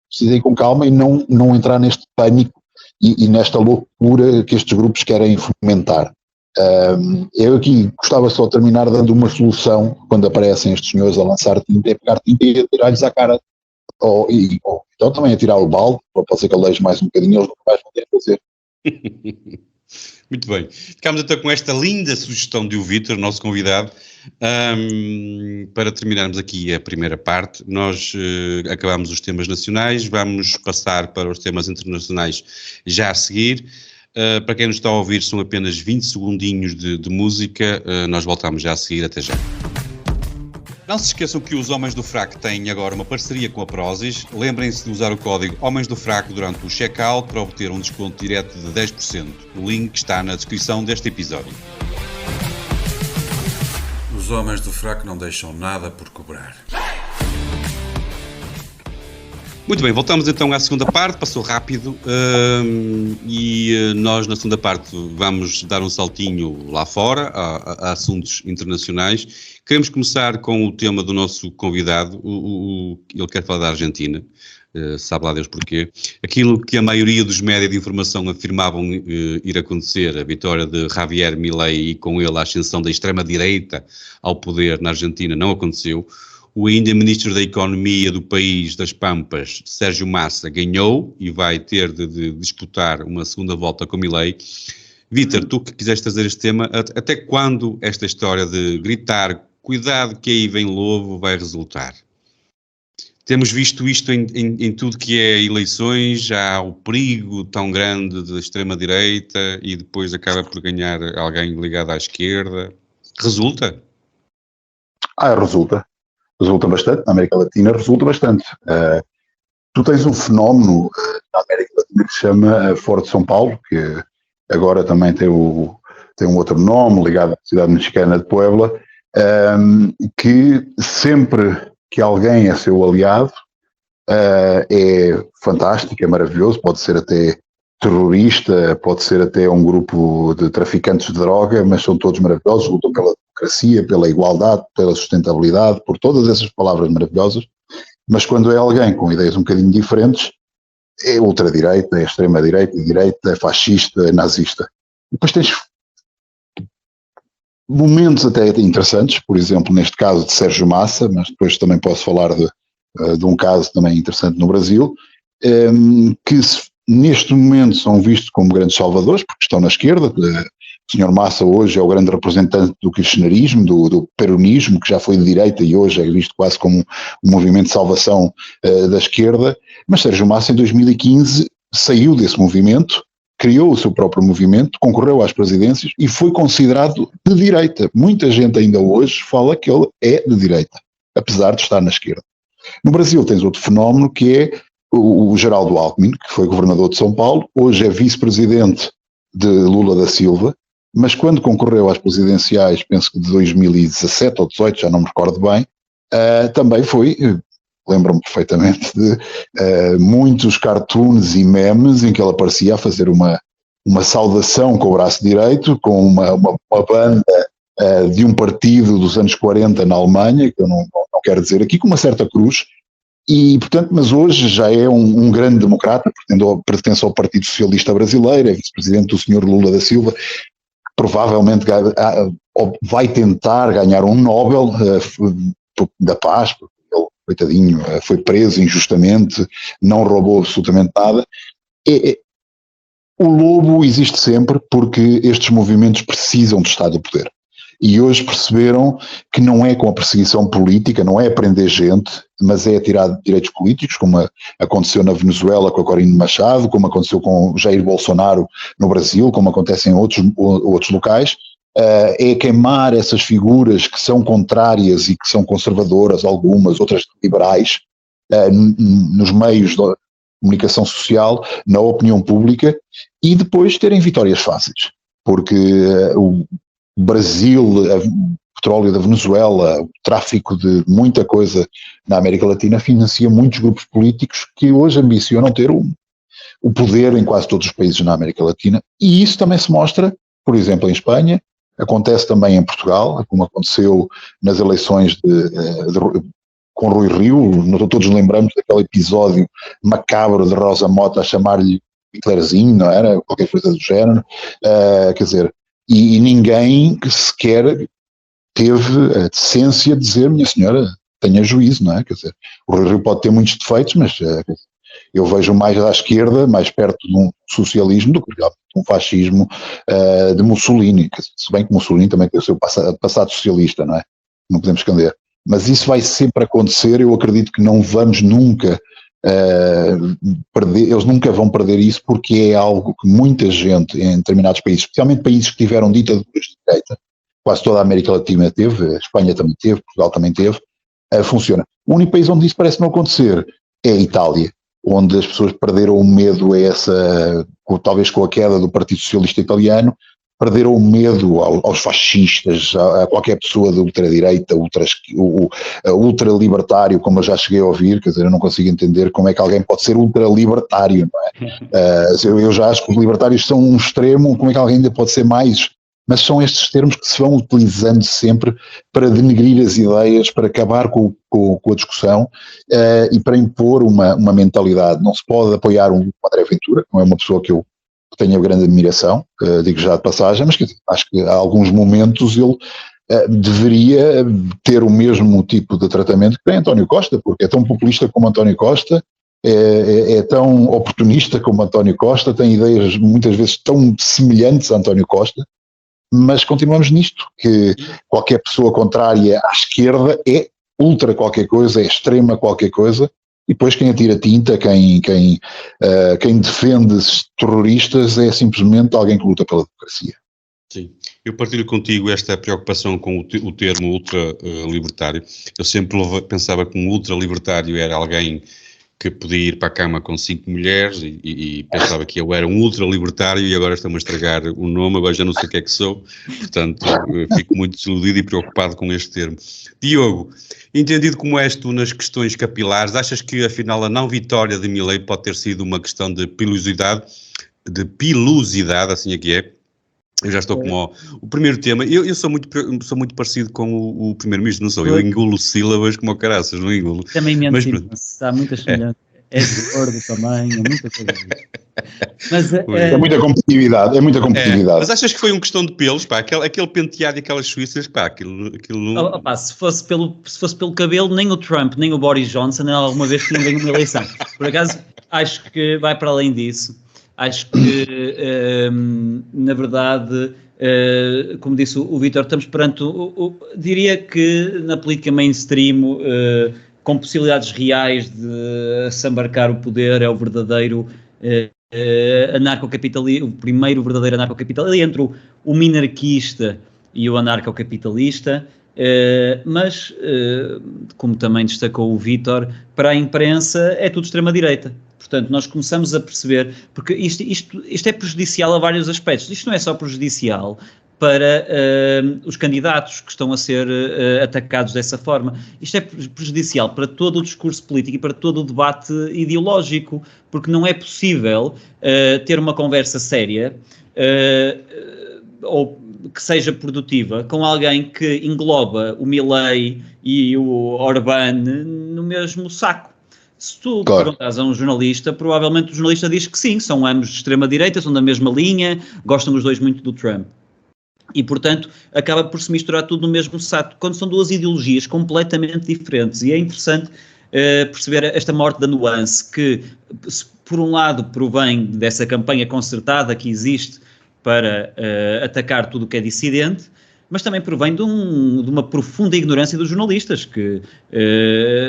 precisa ir com calma e não entrar neste pânico e nesta loucura que estes grupos querem fomentar. Eu aqui gostava só de terminar dando uma solução quando aparecem estes senhores a lançar tinta, é pegar tinta e atirar-lhes à cara, ou então também atirar o balde, pode ser que ele deixe mais um bocadinho, eles nunca mais vão ter a fazer. Muito bem. Ficámos então com esta linda sugestão de o Vítor, nosso convidado. Para terminarmos aqui a primeira parte, nós acabamos os temas nacionais, vamos passar para os temas internacionais já a seguir. Para quem nos está a ouvir, são apenas 20 segundinhos de música, nós voltamos já a seguir, até já. Não se esqueçam que os Homens do Fraco têm agora uma parceria com a Prozis. Lembrem-se de usar o código Homens do Fraco durante o checkout para obter um desconto direto de 10%. O link está na descrição deste episódio. Os Homens do Fraco não deixam nada por cobrar. Muito bem, voltamos então à segunda parte, passou rápido, e nós na segunda parte vamos dar um saltinho lá fora, a assuntos internacionais. Queremos começar com o tema do nosso convidado, ele quer falar da Argentina, sabe lá Deus porquê. Aquilo que a maioria dos médias de informação afirmavam ir acontecer, a vitória de Javier Milei e com ele a ascensão da extrema-direita ao poder na Argentina, não aconteceu. O ainda ministro da Economia do país das Pampas, Sérgio Massa, ganhou e vai ter de disputar uma segunda volta com Milei. Vítor, tu que quiseste trazer este tema, até quando esta história de gritar cuidado que aí vem lobo vai resultar? Temos visto isto em tudo que é eleições, já há o perigo tão grande da extrema-direita e depois acaba por ganhar alguém ligado à esquerda. Resulta? Resulta bastante, na América Latina resulta bastante. Tu tens um fenómeno na América Latina que se chama Foro de São Paulo, que agora também tem um outro nome ligado à cidade mexicana de Puebla, que sempre que alguém é seu aliado é fantástico, é maravilhoso, pode ser até terrorista, pode ser até um grupo de traficantes de droga, mas são todos maravilhosos, lutam pela democracia, pela igualdade, pela sustentabilidade, por todas essas palavras maravilhosas, mas quando é alguém com ideias um bocadinho diferentes, é ultradireita, é extrema-direita, é direita, é fascista, é nazista. Depois tens momentos até interessantes, por exemplo, neste caso de Sérgio Massa, mas depois também posso falar de um caso também interessante no Brasil, que neste momento são vistos como grandes salvadores, porque estão na esquerda. O Sr. Massa hoje é o grande representante do kirchnerismo, do peronismo, que já foi de direita e hoje é visto quase como um movimento de salvação da esquerda, mas Sérgio Massa em 2015 saiu desse movimento, criou o seu próprio movimento, concorreu às presidências e foi considerado de direita. Muita gente ainda hoje fala que ele é de direita, apesar de estar na esquerda. No Brasil tens outro fenómeno que é o Geraldo Alckmin, que foi governador de São Paulo, hoje é vice-presidente de Lula da Silva, mas quando concorreu às presidenciais, penso que de 2017 ou 2018, já não me recordo bem, também foi, lembro-me perfeitamente de muitos cartoons e memes em que ele aparecia a fazer uma saudação com o braço direito, com uma banda de um partido dos anos 40 na Alemanha, que eu não quero dizer aqui, com uma certa cruz. E, portanto, mas hoje já é um grande democrata, pertence ao Partido Socialista Brasileiro, é vice-presidente do Sr. Lula da Silva, provavelmente vai tentar ganhar um Nobel da Paz, porque ele, coitadinho, foi preso injustamente, não roubou absolutamente nada. O lobo existe sempre porque estes movimentos precisam de Estado de poder. E hoje perceberam que não é com a perseguição política, não é a prender gente, mas é a tirar direitos políticos, como aconteceu na Venezuela com a Corina Machado, como aconteceu com Jair Bolsonaro no Brasil, como acontece em outros locais, é queimar essas figuras que são contrárias e que são conservadoras, algumas, outras liberais, nos meios de comunicação social, na opinião pública, e depois terem vitórias fáceis, porque o Brasil, o petróleo da Venezuela, o tráfico de muita coisa na América Latina financia muitos grupos políticos que hoje ambicionam ter o poder em quase todos os países na América Latina, e isso também se mostra, por exemplo, em Espanha, acontece também em Portugal, como aconteceu nas eleições com Rui Rio. Todos lembramos daquele episódio macabro de Rosa Mota a chamar-lhe Hitlerzinho, não era? Qualquer coisa do género. Quer dizer, e ninguém sequer teve a decência de dizer, minha senhora, tenha juízo, não é? Quer dizer, o Rui Rio pode ter muitos defeitos, mas eu vejo mais à esquerda, mais perto de um socialismo do que de um fascismo de Mussolini, se bem que Mussolini também tem o seu passado socialista, não é? Não podemos esconder. Mas isso vai sempre acontecer, eu acredito que não vamos nunca perder, eles nunca vão perder isso, porque é algo que muita gente em determinados países, especialmente países que tiveram ditaduras de direita, quase toda a América Latina teve, a Espanha também teve, Portugal também teve, funciona. O único país onde isso parece não acontecer é a Itália, onde as pessoas perderam o medo talvez com a queda do Partido Socialista Italiano, perderam o medo aos fascistas, a qualquer pessoa de ultradireita, ultralibertário, como eu já cheguei a ouvir. Quer dizer, eu não consigo entender como é que alguém pode ser ultralibertário, não é? Eu já acho que os libertários são um extremo, como é que alguém ainda pode ser mais? Mas são estes termos que se vão utilizando sempre para denegrir as ideias, para acabar com a discussão e para impor uma mentalidade. Não se pode apoiar um André Ventura, não é uma pessoa que eu tenho grande admiração, digo já de passagem, mas acho que há alguns momentos ele deveria ter o mesmo tipo de tratamento que tem António Costa, porque é tão populista como António Costa, é tão oportunista como António Costa, tem ideias muitas vezes tão semelhantes a António Costa, mas continuamos nisto, que qualquer pessoa contrária à esquerda é ultra qualquer coisa, é extrema qualquer coisa, e depois quem atira tinta, quem defende terroristas é simplesmente alguém que luta pela democracia. Sim, eu partilho contigo esta preocupação com o termo ultralibertário. Eu sempre pensava que um ultralibertário era alguém que podia ir para a cama com 5 mulheres e pensava que eu era um ultralibertário e agora estão-me a estragar o nome, agora já não sei o que é que sou, portanto fico muito desiludido e preocupado com este termo. Diogo, entendido como és tu nas questões capilares, achas que afinal a não vitória de Milei pode ter sido uma questão de pilosidade, assim é que é? Eu já estou como o primeiro tema. Eu sou muito parecido com o primeiro-ministro, não sou? Eu engulo sílabas como o caraças, não engulo. Também me antecipo, há muitas semelhanças. É gordo também, é muita coisa. Mas, é muita competitividade, Mas achas que foi uma questão de pelos, pá? Aquele penteado e aquelas suíças, pá, aquilo... se fosse pelo cabelo, nem o Trump, nem o Boris Johnson alguma vez tinham ganho uma eleição. Por acaso, acho que vai para além disso. Acho que, na verdade, como disse o Vítor, estamos perante, diria que na política mainstream, com possibilidades reais de se embarcar o poder, é o verdadeiro anarcocapitalista, o primeiro verdadeiro anarcocapitalista, entre o minarquista e o anarcocapitalista. Mas, como também destacou o Vítor, para a imprensa é tudo extrema-direita. Portanto, nós começamos a perceber, porque isto é prejudicial a vários aspectos. Isto não é só prejudicial para os candidatos que estão a ser atacados dessa forma. Isto é prejudicial para todo o discurso político e para todo o debate ideológico, porque não é possível ter uma conversa séria ou que seja produtiva com alguém que engloba o Milei e o Orbán no mesmo saco. Se tu perguntas a um jornalista, provavelmente o jornalista diz que sim, são ambos de extrema-direita, são da mesma linha, gostam os dois muito do Trump. E, portanto, acaba por se misturar tudo no mesmo saco, quando são duas ideologias completamente diferentes. E é interessante perceber esta morte da nuance, que, por um lado, provém dessa campanha concertada que existe para atacar tudo o que é dissidente, mas também provém de uma profunda ignorância dos jornalistas, que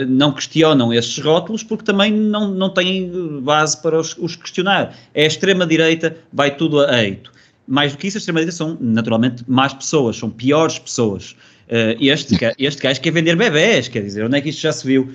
não questionam esses rótulos porque também não têm base para os questionar. É a extrema-direita, vai tudo a eito. mais do que isso, a extrema-direita são naturalmente más pessoas, são piores pessoas. Este gajo quer vender bebés, quer dizer, onde é que isto já se viu?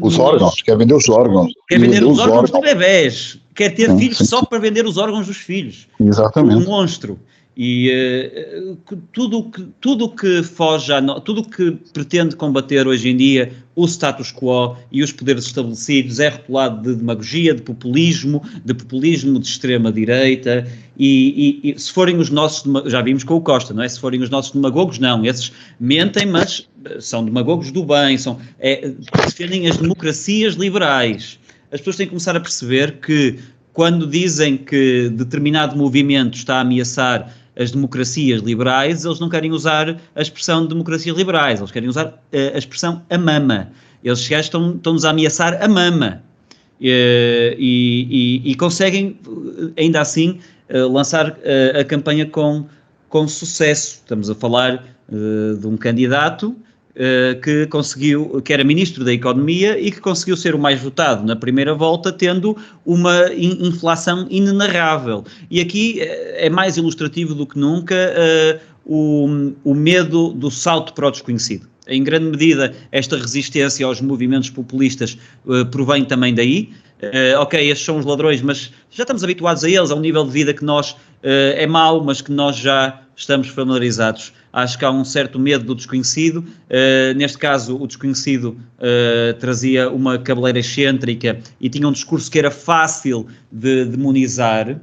Os órgãos, quer vender os órgãos. Quer vender os órgãos dos bebés, quer ter filhos só para vender os órgãos dos filhos. Exatamente. Um monstro. E tudo que foge, tudo que pretende combater hoje em dia o status quo e os poderes estabelecidos é rotulado de demagogia, de populismo de extrema-direita e se forem os nossos, já vimos com o Costa, não é? Se forem os nossos demagogos, não, esses mentem, mas são demagogos do bem, defendem as democracias liberais. As pessoas têm que começar a perceber que quando dizem que determinado movimento está a ameaçar as democracias liberais, eles não querem usar a expressão de democracias liberais, eles querem usar a expressão a mama. Eles estão-nos a ameaçar a mama. E conseguem, ainda assim, lançar a campanha com sucesso. Estamos a falar de um candidato que era Ministro da Economia e que conseguiu ser o mais votado na primeira volta, tendo uma inflação inenarrável. E aqui é mais ilustrativo do que nunca o medo do salto para o desconhecido. Em grande medida, esta resistência aos movimentos populistas provém também daí. Ok, estes são os ladrões, mas já estamos habituados a eles, a um nível de vida que nós é mau, mas que nós já estamos familiarizados. Acho que há um certo medo do desconhecido. Neste caso, o desconhecido trazia uma cabeleira excêntrica e tinha um discurso que era fácil de demonizar,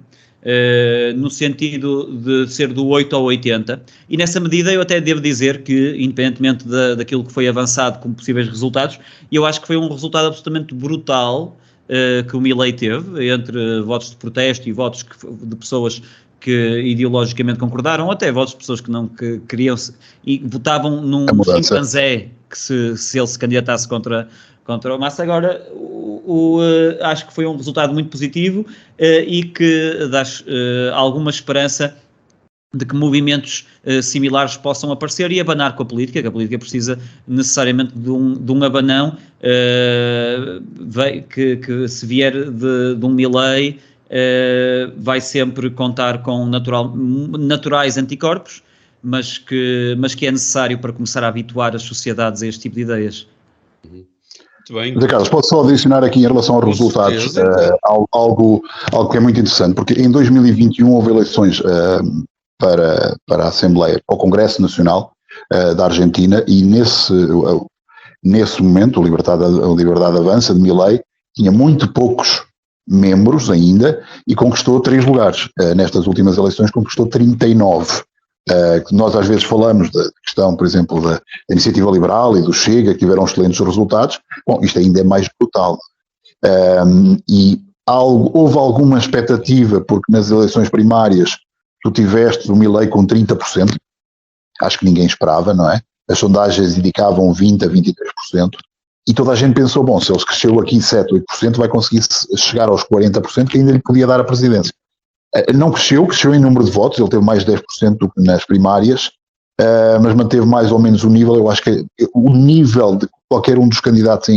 no sentido de ser do 8 ao 80. E nessa medida eu até devo dizer que, independentemente daquilo que foi avançado como possíveis resultados, eu acho que foi um resultado absolutamente brutal que o Milei teve, entre votos de protesto e votos de pessoas que ideologicamente concordaram, ou até votos de pessoas que queriam e votavam num chimpanzé que se ele se candidatasse contra o Massa. Agora, acho que foi um resultado muito positivo e que dá alguma esperança de que movimentos similares possam aparecer e abanar com a política, que a política precisa necessariamente de um abanão, que se vier de um Milei, vai sempre contar com naturais anticorpos, mas que é necessário para começar a habituar as sociedades a este tipo de ideias. Muito bem. José Carlos, posso só adicionar aqui em relação aos resultados algo que é muito interessante, porque em 2021 houve eleições para a Assembleia, para o Congresso Nacional da Argentina, e nesse momento a Liberdade Avança de Milei tinha muito poucos membros ainda e conquistou 3 lugares. Nestas últimas eleições conquistou 39. Nós às vezes falamos da questão, por exemplo, da Iniciativa Liberal e do Chega, que tiveram excelentes resultados. Bom, isto ainda é mais brutal. E houve alguma expectativa, porque nas eleições primárias tu tiveste o Milei com 30%, acho que ninguém esperava, não é? As sondagens indicavam 20% a 23%, e toda a gente pensou, bom, se ele cresceu aqui 7%, 8%, vai conseguir chegar aos 40%, que ainda lhe podia dar a presidência. Não cresceu em número de votos, ele teve mais de 10% do que nas primárias, mas manteve mais ou menos o nível. Eu acho que o nível de qualquer um dos candidatos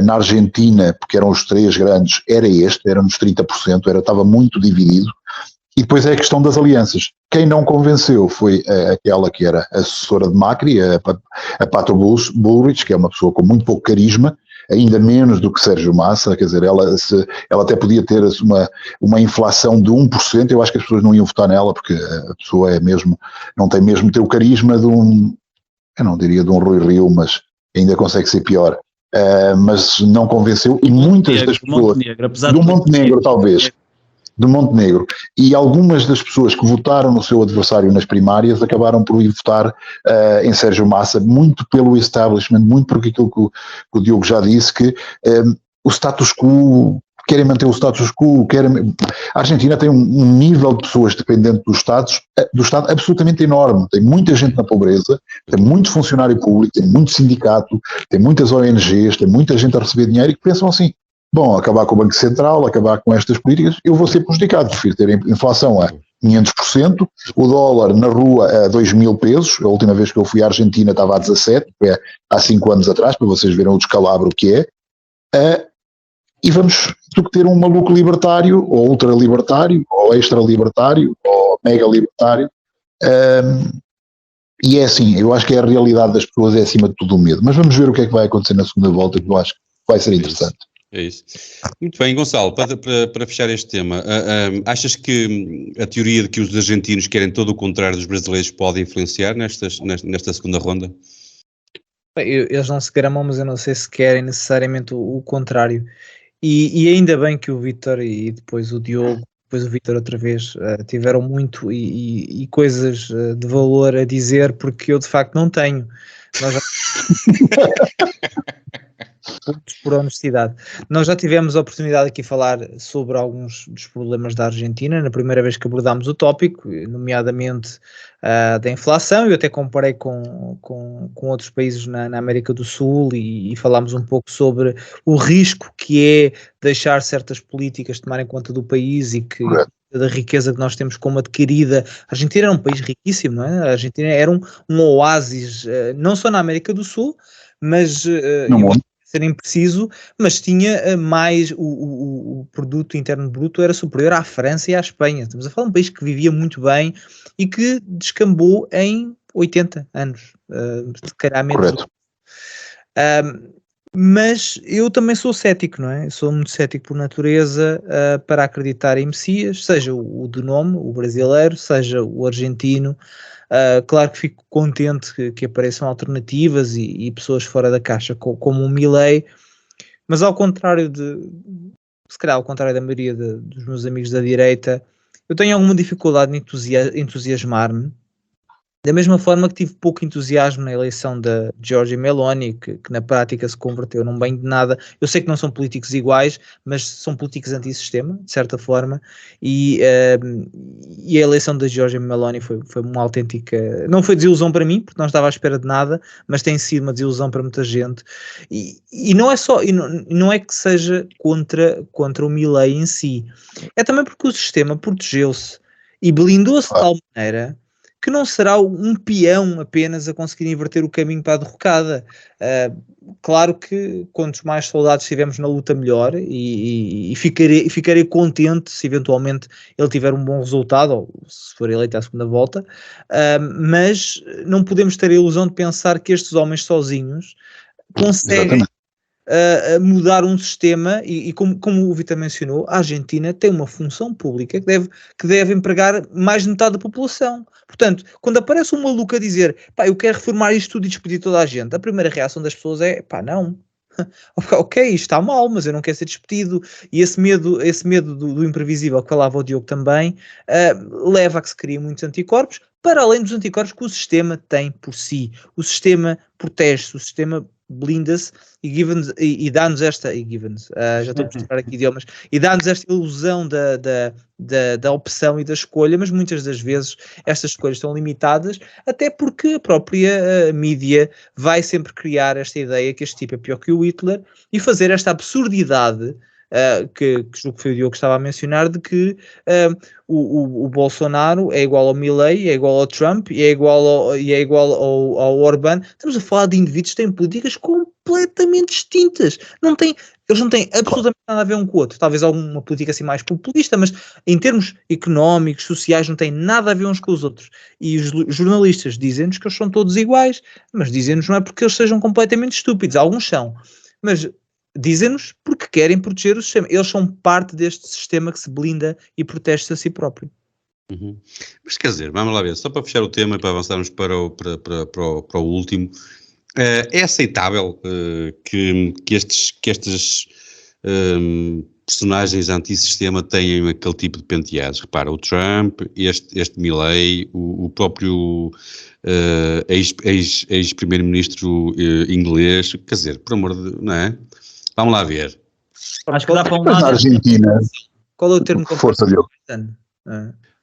na Argentina, porque eram os 3 grandes, era nos 30%, estava muito dividido. E depois é a questão das alianças. Quem não convenceu foi aquela que era assessora de Macri, a Pato Bullrich, que é uma pessoa com muito pouco carisma, ainda menos do que Sérgio Massa. Quer dizer, ela até podia ter uma inflação de 1%, eu acho que as pessoas não iam votar nela, porque a pessoa não tem mesmo ter o carisma de eu não diria de um Rui Rio, mas ainda consegue ser pior. Mas não convenceu, e muitas das pessoas, do Montenegro talvez, do Montenegro, e algumas das pessoas que votaram no seu adversário nas primárias acabaram por ir votar em Sérgio Massa, muito pelo establishment, muito por aquilo que o Diogo já disse, que o status quo, querem manter o status quo, a Argentina tem um nível de pessoas dependente do Estado absolutamente enorme, tem muita gente na pobreza, tem muito funcionário público, tem muito sindicato, tem muitas ONGs, tem muita gente a receber dinheiro e que pensam assim, bom, acabar com o Banco Central, acabar com estas políticas, eu vou ser prejudicado, prefiro ter inflação a 500%, o dólar na rua a 2.000 pesos, a última vez que eu fui à Argentina estava a 17, há 5 anos atrás, para vocês verem o descalabro que é, e vamos do que ter um maluco libertário, ou ultra-libertário, ou extra-libertário, ou mega-libertário. E é assim, eu acho que a realidade das pessoas é acima de tudo o medo. Mas vamos ver o que é que vai acontecer na segunda volta, que eu acho que vai ser interessante. É isso. Muito bem, Gonçalo, para fechar este tema, achas que a teoria de que os argentinos querem todo o contrário dos brasileiros pode influenciar nesta segunda ronda? Bem, eles não se gramam, mas eu não sei se querem necessariamente o contrário. E ainda bem que o Vítor e depois o Diogo, depois o Vítor outra vez, tiveram muito e coisas de valor a dizer, porque eu de facto não tenho. Nós já... por honestidade. Nós já tivemos a oportunidade aqui de falar sobre alguns dos problemas da Argentina, na primeira vez que abordámos o tópico, nomeadamente da inflação. Eu até comparei com outros países na América do Sul e falámos um pouco sobre o risco que é deixar certas políticas tomarem conta do país e que da riqueza que nós temos como adquirida. A Argentina era um país riquíssimo, não é? A Argentina era um oásis, não só na América do Sul, mas ser impreciso, mas tinha mais, o produto interno bruto era superior à França e à Espanha. Estamos a falar de um país que vivia muito bem e que descambou em 80 anos, se calhar menos. Correto. Mas eu também sou cético, não é? Eu sou muito cético por natureza para acreditar em Messias, seja o do nome, o brasileiro, seja o argentino. Claro que fico contente que apareçam alternativas e pessoas fora da caixa, como o Milei, mas ao contrário se calhar ao contrário da maioria dos meus amigos da direita, eu tenho alguma dificuldade em entusiasmar-me, da mesma forma que tive pouco entusiasmo na eleição da Giorgia Meloni, que na prática se converteu num bem de nada. Eu sei que não são políticos iguais, mas são políticos antissistema, de certa forma, e a eleição da Giorgia Meloni foi uma autêntica... Não foi desilusão para mim, porque não estava à espera de nada, mas tem sido uma desilusão para muita gente. E não é só... E não é que seja contra o Milei em si. É também porque o sistema protegeu-se e blindou-se de tal maneira que não será um peão apenas a conseguir inverter o caminho para a derrocada. Claro que quantos mais soldados tivermos na luta, melhor, e ficarei contente se eventualmente ele tiver um bom resultado, ou se for eleito à segunda volta, mas não podemos ter a ilusão de pensar que estes homens sozinhos conseguem mudar um sistema, e como o Vítor mencionou, a Argentina tem uma função pública que deve empregar mais de metade da população. Portanto, quando aparece um maluco a dizer, pá, eu quero reformar isto tudo e despedir toda a gente, a primeira reação das pessoas é, pá, não. Ok, isto está mal, mas eu não quero ser despedido. E esse medo do imprevisível, que falava o Diogo também, leva a que se criem muitos anticorpos, para além dos anticorpos que o sistema tem por si. O sistema protege-se, o sistema blinda-se e dá-nos esta... já estou a precisar aqui idiomas. E dá-nos esta ilusão da opção e da escolha, mas muitas das vezes estas escolhas estão limitadas, até porque a própria mídia vai sempre criar esta ideia que este tipo é pior que o Hitler e fazer esta absurdidade que julgo que foi o Diogo que estava a mencionar, de que o Bolsonaro é igual ao Milei, é igual ao Trump e é igual ao Orbán. Estamos a falar de indivíduos que têm políticas completamente distintas. Eles não têm absolutamente nada a ver um com o outro. Talvez alguma política assim mais populista, mas em termos económicos, sociais, não têm nada a ver uns com os outros. E os jornalistas dizem-nos que eles são todos iguais, mas dizem-nos não é porque eles sejam completamente estúpidos. Alguns são, mas dizem-nos porque querem proteger o sistema. Eles são parte deste sistema que se blinda e protege-se a si próprio. Uhum. Mas quer dizer, vamos lá ver, só para fechar o tema e para avançarmos para o último, é aceitável que estes personagens anti-sistema tenham aquele tipo de penteados? Repara, o Trump, este Milei, o próprio ex-primeiro-ministro inglês, quer dizer, por amor de... não é? Vamos lá ver. Acho que dá para um lado. Na Argentina. Qual é o termo que força dele?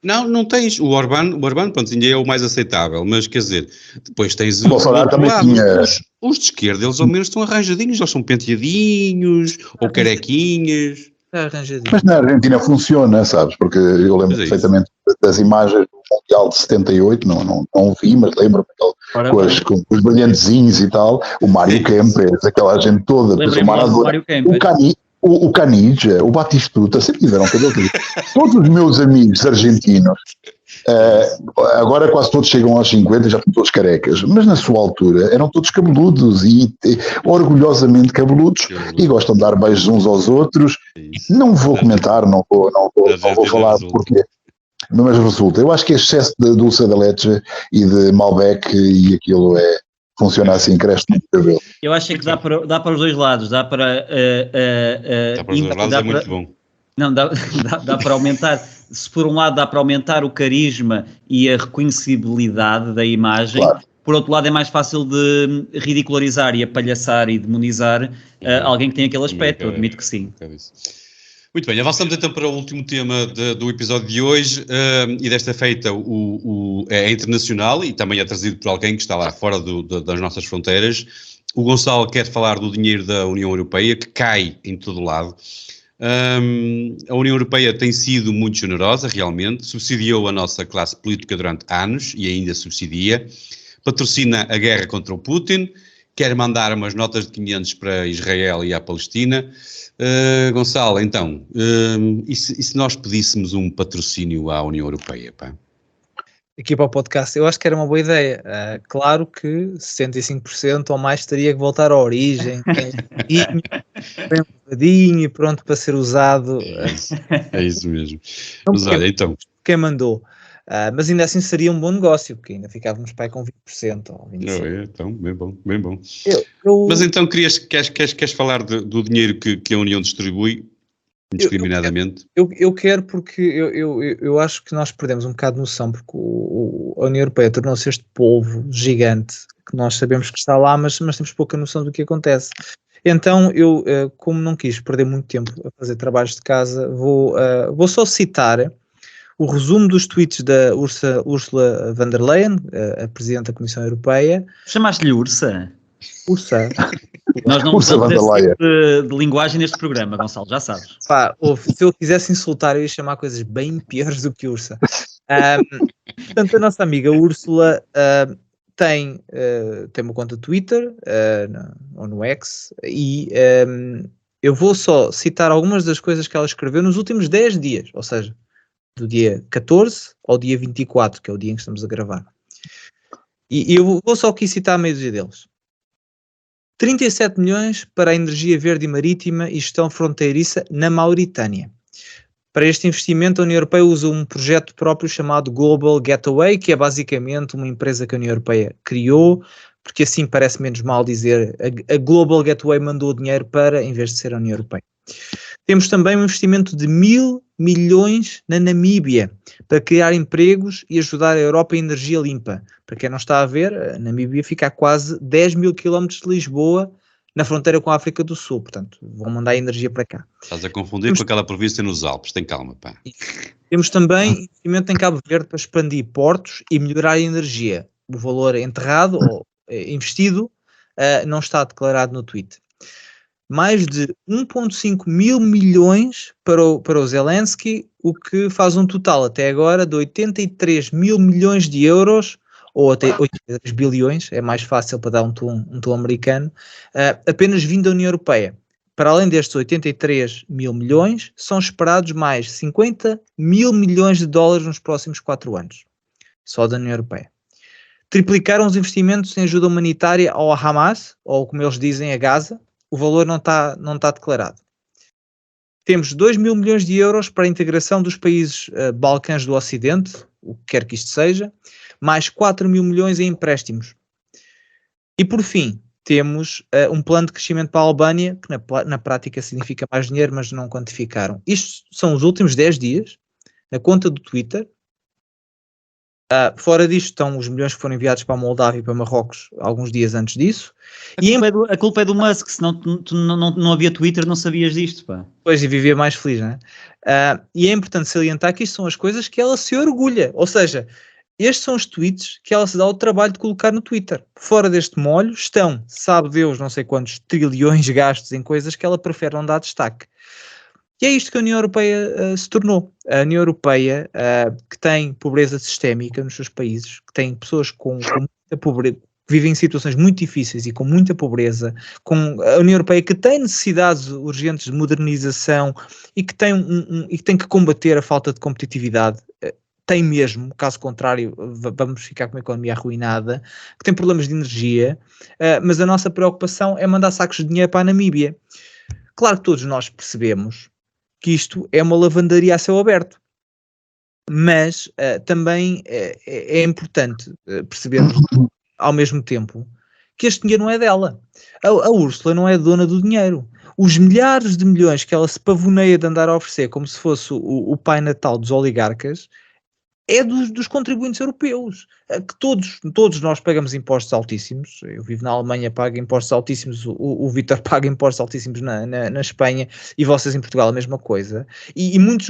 Não tens o Orbán, pronto, ainda é o mais aceitável, mas quer dizer, depois tens o Bolsonaro também tinha... os de esquerda, eles ao menos estão arranjadinhos, eles são penteadinhos ou carequinhas. Mas na Argentina funciona, sabes, porque eu lembro perfeitamente das imagens do Mundial de 78, não vi, mas lembro-me com os brilhantezinhos e tal, o Mário Kempes, aquela gente toda, depois o Maradona, o Caniggia, o Batistuta, sempre tiveram cabelo comprido. Todos os meus amigos argentinos, agora quase todos chegam aos 50, já estão todos carecas, mas na sua altura eram todos cabeludos e orgulhosamente cabeludos e gostam de dar beijos uns aos outros. Não vou comentar, não vou falar porque... Mas resulta, eu acho que é excesso de dulce de leite e de Malbec e aquilo funciona assim, cresce muito o cabelo. Eu acho que dá para os dois lados, dá para... Dá para os dois lados, é muito bom. Não, dá para aumentar, se por um lado dá para aumentar o carisma e a reconhecibilidade da imagem, claro. Por outro lado é mais fácil de ridicularizar e apalhaçar e demonizar alguém que tem aquele aspecto, eu admito que sim. Muito bem, avançamos então para o último tema do episódio de hoje e desta feita é internacional e também é trazido por alguém que está lá fora das nossas fronteiras. O Gonçalo quer falar do dinheiro da União Europeia que cai em todo lado. A União Europeia tem sido muito generosa, realmente, subsidiou a nossa classe política durante anos e ainda subsidia, patrocina a guerra contra o Putin, quer mandar umas notas de 500 para Israel e à Palestina. Gonçalo, então, e se nós pedíssemos um patrocínio à União Europeia, pá? Aqui para o podcast, eu acho que era uma boa ideia. Claro que 75% ou mais teria que voltar à origem, bem pronto para ser usado. É isso mesmo. Mas olha, então... Quem mandou? Mas ainda assim seria um bom negócio, porque ainda ficávamos para aí com 20% ou 25%. Então, bem bom, bem bom. Mas então queres falar do dinheiro que a União distribui indiscriminadamente? Eu quero porque eu acho que nós perdemos um bocado de noção, porque a União Europeia tornou-se este polvo gigante que nós sabemos que está lá, mas temos pouca noção do que acontece. Então eu, como não quis perder muito tempo a fazer trabalhos de casa, vou só citar o resumo dos tweets da Ursula von der Leyen, a Presidente da Comissão Europeia. Chamaste-lhe Ursa? Ursa. Nós não usamos esse tipo de linguagem neste programa, Gonçalo, já sabes. Se eu quisesse insultar, eu ia chamar coisas bem piores do que Ursa. Portanto, a nossa amiga Úrsula tem uma conta Twitter, ou no X, e eu vou só citar algumas das coisas que ela escreveu nos últimos 10 dias, ou seja, do dia 14 ao dia 24, que é o dia em que estamos a gravar. E eu vou só aqui citar a meia deles. 37 milhões para a energia verde e marítima e gestão fronteiriça na Mauritânia. Para este investimento, a União Europeia usa um projeto próprio chamado Global Gateway, que é basicamente uma empresa que a União Europeia criou, porque assim parece menos mal dizer a Global Gateway mandou dinheiro para, em vez de ser a União Europeia. Temos também um investimento de 1.000 milhões na Namíbia para criar empregos e ajudar a Europa em energia limpa. Para quem não está a ver, a Namíbia fica a quase 10 mil quilómetros de Lisboa, na fronteira com a África do Sul. Portanto, vão mandar energia para cá. Estás a confundir com aquela província nos Alpes. Tem calma, pá. Temos também investimento em Cabo Verde para expandir portos e melhorar a energia. O valor enterrado ou investido não está declarado no tweet. Mais de 1,5 mil milhões para o Zelensky, o que faz um total até agora de 83 mil milhões de euros, ou até 83 bilhões, é mais fácil para dar um tom americano, apenas vindo da União Europeia. Para além destes 83 mil milhões, são esperados mais 50 mil milhões de dólares nos próximos 4 anos, só da União Europeia. Triplicaram os investimentos em ajuda humanitária ao Hamas, ou como eles dizem, a Gaza. O valor não está declarado. Temos 2 mil milhões de euros para a integração dos países Balcãs do Ocidente, o que quer que isto seja, mais 4 mil milhões em empréstimos. E por fim, temos um plano de crescimento para a Albânia, que na prática significa mais dinheiro, mas não quantificaram. Isto são os últimos 10 dias, na conta do Twitter. Fora disto estão os milhões que foram enviados para a Moldávia e para Marrocos alguns dias antes disso. A culpa é do Musk, senão tu não havia Twitter, não sabias disto, pá. Pois, e vivia mais feliz, não é? E é importante salientar que isto são as coisas que ela se orgulha. Ou seja, estes são os tweets que ela se dá o trabalho de colocar no Twitter. Fora deste molho estão, sabe Deus, não sei quantos trilhões gastos em coisas que ela prefere não dar destaque. E é isto que a União Europeia se tornou. A União Europeia, que tem pobreza sistémica nos seus países, que tem pessoas com muita pobreza, que vivem em situações muito difíceis e com muita pobreza, com a União Europeia que tem necessidades urgentes de modernização e que tem, e que tem que combater a falta de competitividade, tem mesmo, caso contrário vamos ficar com uma economia arruinada, que tem problemas de energia, mas a nossa preocupação é mandar sacos de dinheiro para a Namíbia. Claro que todos nós percebemos que isto é uma lavandaria a céu aberto, mas também é importante percebermos ao mesmo tempo que este dinheiro não é dela. A Úrsula não é dona do dinheiro. Os milhares de milhões que ela se pavoneia de andar a oferecer como se fosse o Pai Natal dos oligarcas é dos contribuintes europeus, que todos nós pagamos impostos altíssimos. Eu vivo na Alemanha, pago impostos altíssimos, o Vítor paga impostos altíssimos na Espanha, e vocês em Portugal a mesma coisa, e muitos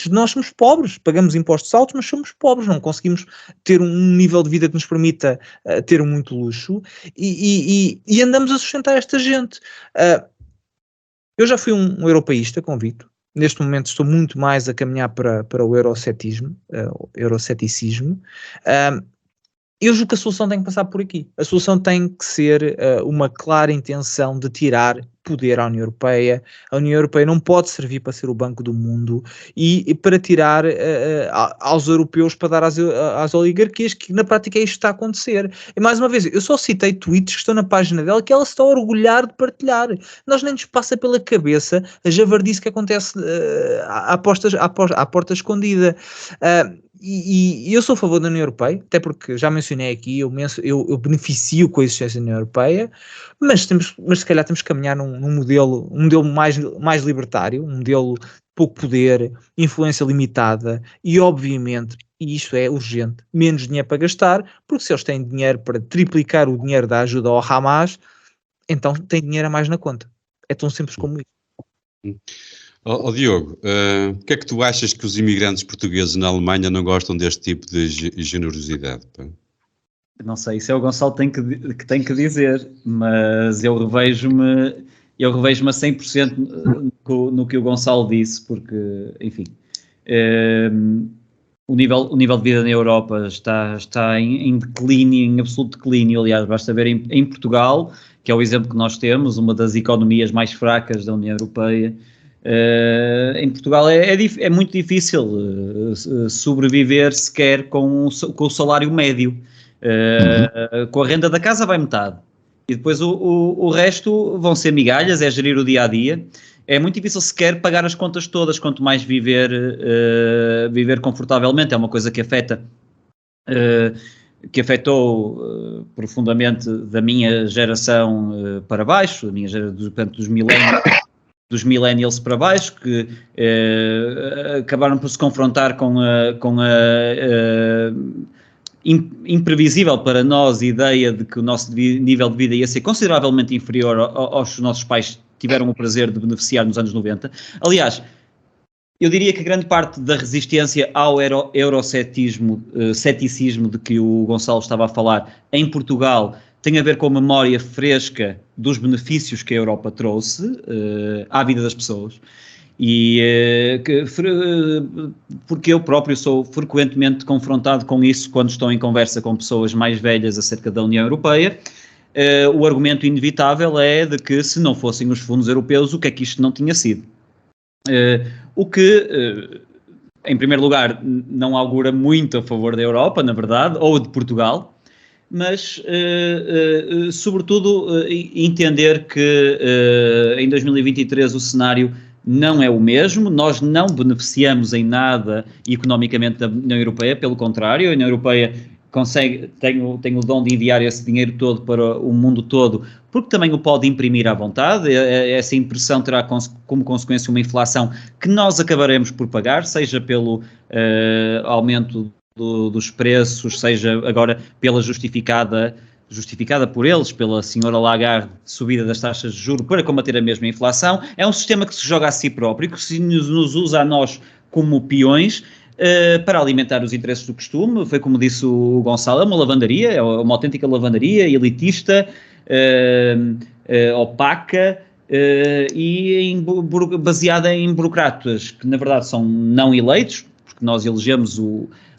de nós somos pobres, pagamos impostos altos, mas somos pobres, não conseguimos ter um nível de vida que nos permita ter muito luxo, e andamos a sustentar esta gente. Eu já fui um europeísta convicto. Neste momento estou muito mais a caminhar para o euroceticismo. Eu julgo que a solução tem que passar por aqui. A solução tem que ser uma clara intenção de tirar poder à União Europeia. A União Europeia não pode servir para ser o banco do mundo e para tirar aos europeus para dar às oligarquias, que na prática é isto que está a acontecer. E mais uma vez, eu só citei tweets que estão na página dela que ela se está a orgulhar de partilhar. Nós nem nos passa pela cabeça a javardice que acontece à porta escondida. E eu sou a favor da União Europeia, até porque já mencionei aqui, eu beneficio com a existência da União Europeia, mas se calhar temos que caminhar num modelo mais libertário, um modelo de pouco poder, influência limitada e, obviamente, e isto é urgente, menos dinheiro para gastar, porque se eles têm dinheiro para triplicar o dinheiro da ajuda ao Hamas, então tem dinheiro a mais na conta. É tão simples como isso. Diogo, o que é que tu achas que os imigrantes portugueses na Alemanha não gostam deste tipo de generosidade? Pá? Não sei, isso é o Gonçalo que tem que dizer, mas eu revejo-me a 100% no que o Gonçalo disse, porque, enfim, o nível de vida na Europa está em declínio, em absoluto declínio. Aliás, basta ver em Portugal, que é o exemplo que nós temos, uma das economias mais fracas da União Europeia. Em Portugal é muito difícil sobreviver sequer com o salário médio. Com a renda da casa vai metade. E depois o resto vão ser migalhas, é gerir o dia-a-dia. É muito difícil sequer pagar as contas todas, quanto mais viver confortavelmente. É uma coisa que afetou profundamente da minha geração para baixo, dos millennials para baixo, que acabaram por se confrontar com a imprevisível para nós ideia de que o nosso nível de vida ia ser consideravelmente inferior aos nossos pais tiveram o prazer de beneficiar nos anos 90. Aliás, eu diria que grande parte da resistência ao euroceticismo de que o Gonçalo estava a falar em Portugal tem a ver com a memória fresca dos benefícios que a Europa trouxe à vida das pessoas. Porque eu próprio sou frequentemente confrontado com isso quando estou em conversa com pessoas mais velhas acerca da União Europeia. O argumento inevitável é de que, se não fossem os fundos europeus, o que é que isto não tinha sido? O que, em primeiro lugar, não augura muito a favor da Europa, na verdade, ou de Portugal, mas, sobretudo, entender que em 2023 o cenário não é o mesmo. Nós não beneficiamos em nada economicamente da União Europeia, pelo contrário, a União Europeia tem o dom de enviar esse dinheiro todo para o mundo todo, porque também o pode imprimir à vontade. Essa impressão terá como consequência uma inflação que nós acabaremos por pagar, seja pelo aumento dos preços, seja agora pela justificada por eles, pela senhora Lagarde, subida das taxas de juros para combater a mesma inflação. É um sistema que se joga a si próprio, que se nos usa a nós como peões para alimentar os interesses do costume. Foi como disse o Gonçalo, é uma lavandaria, é uma autêntica lavandaria, elitista, opaca e baseada em burocratas que na verdade são não eleitos, porque nós elegemos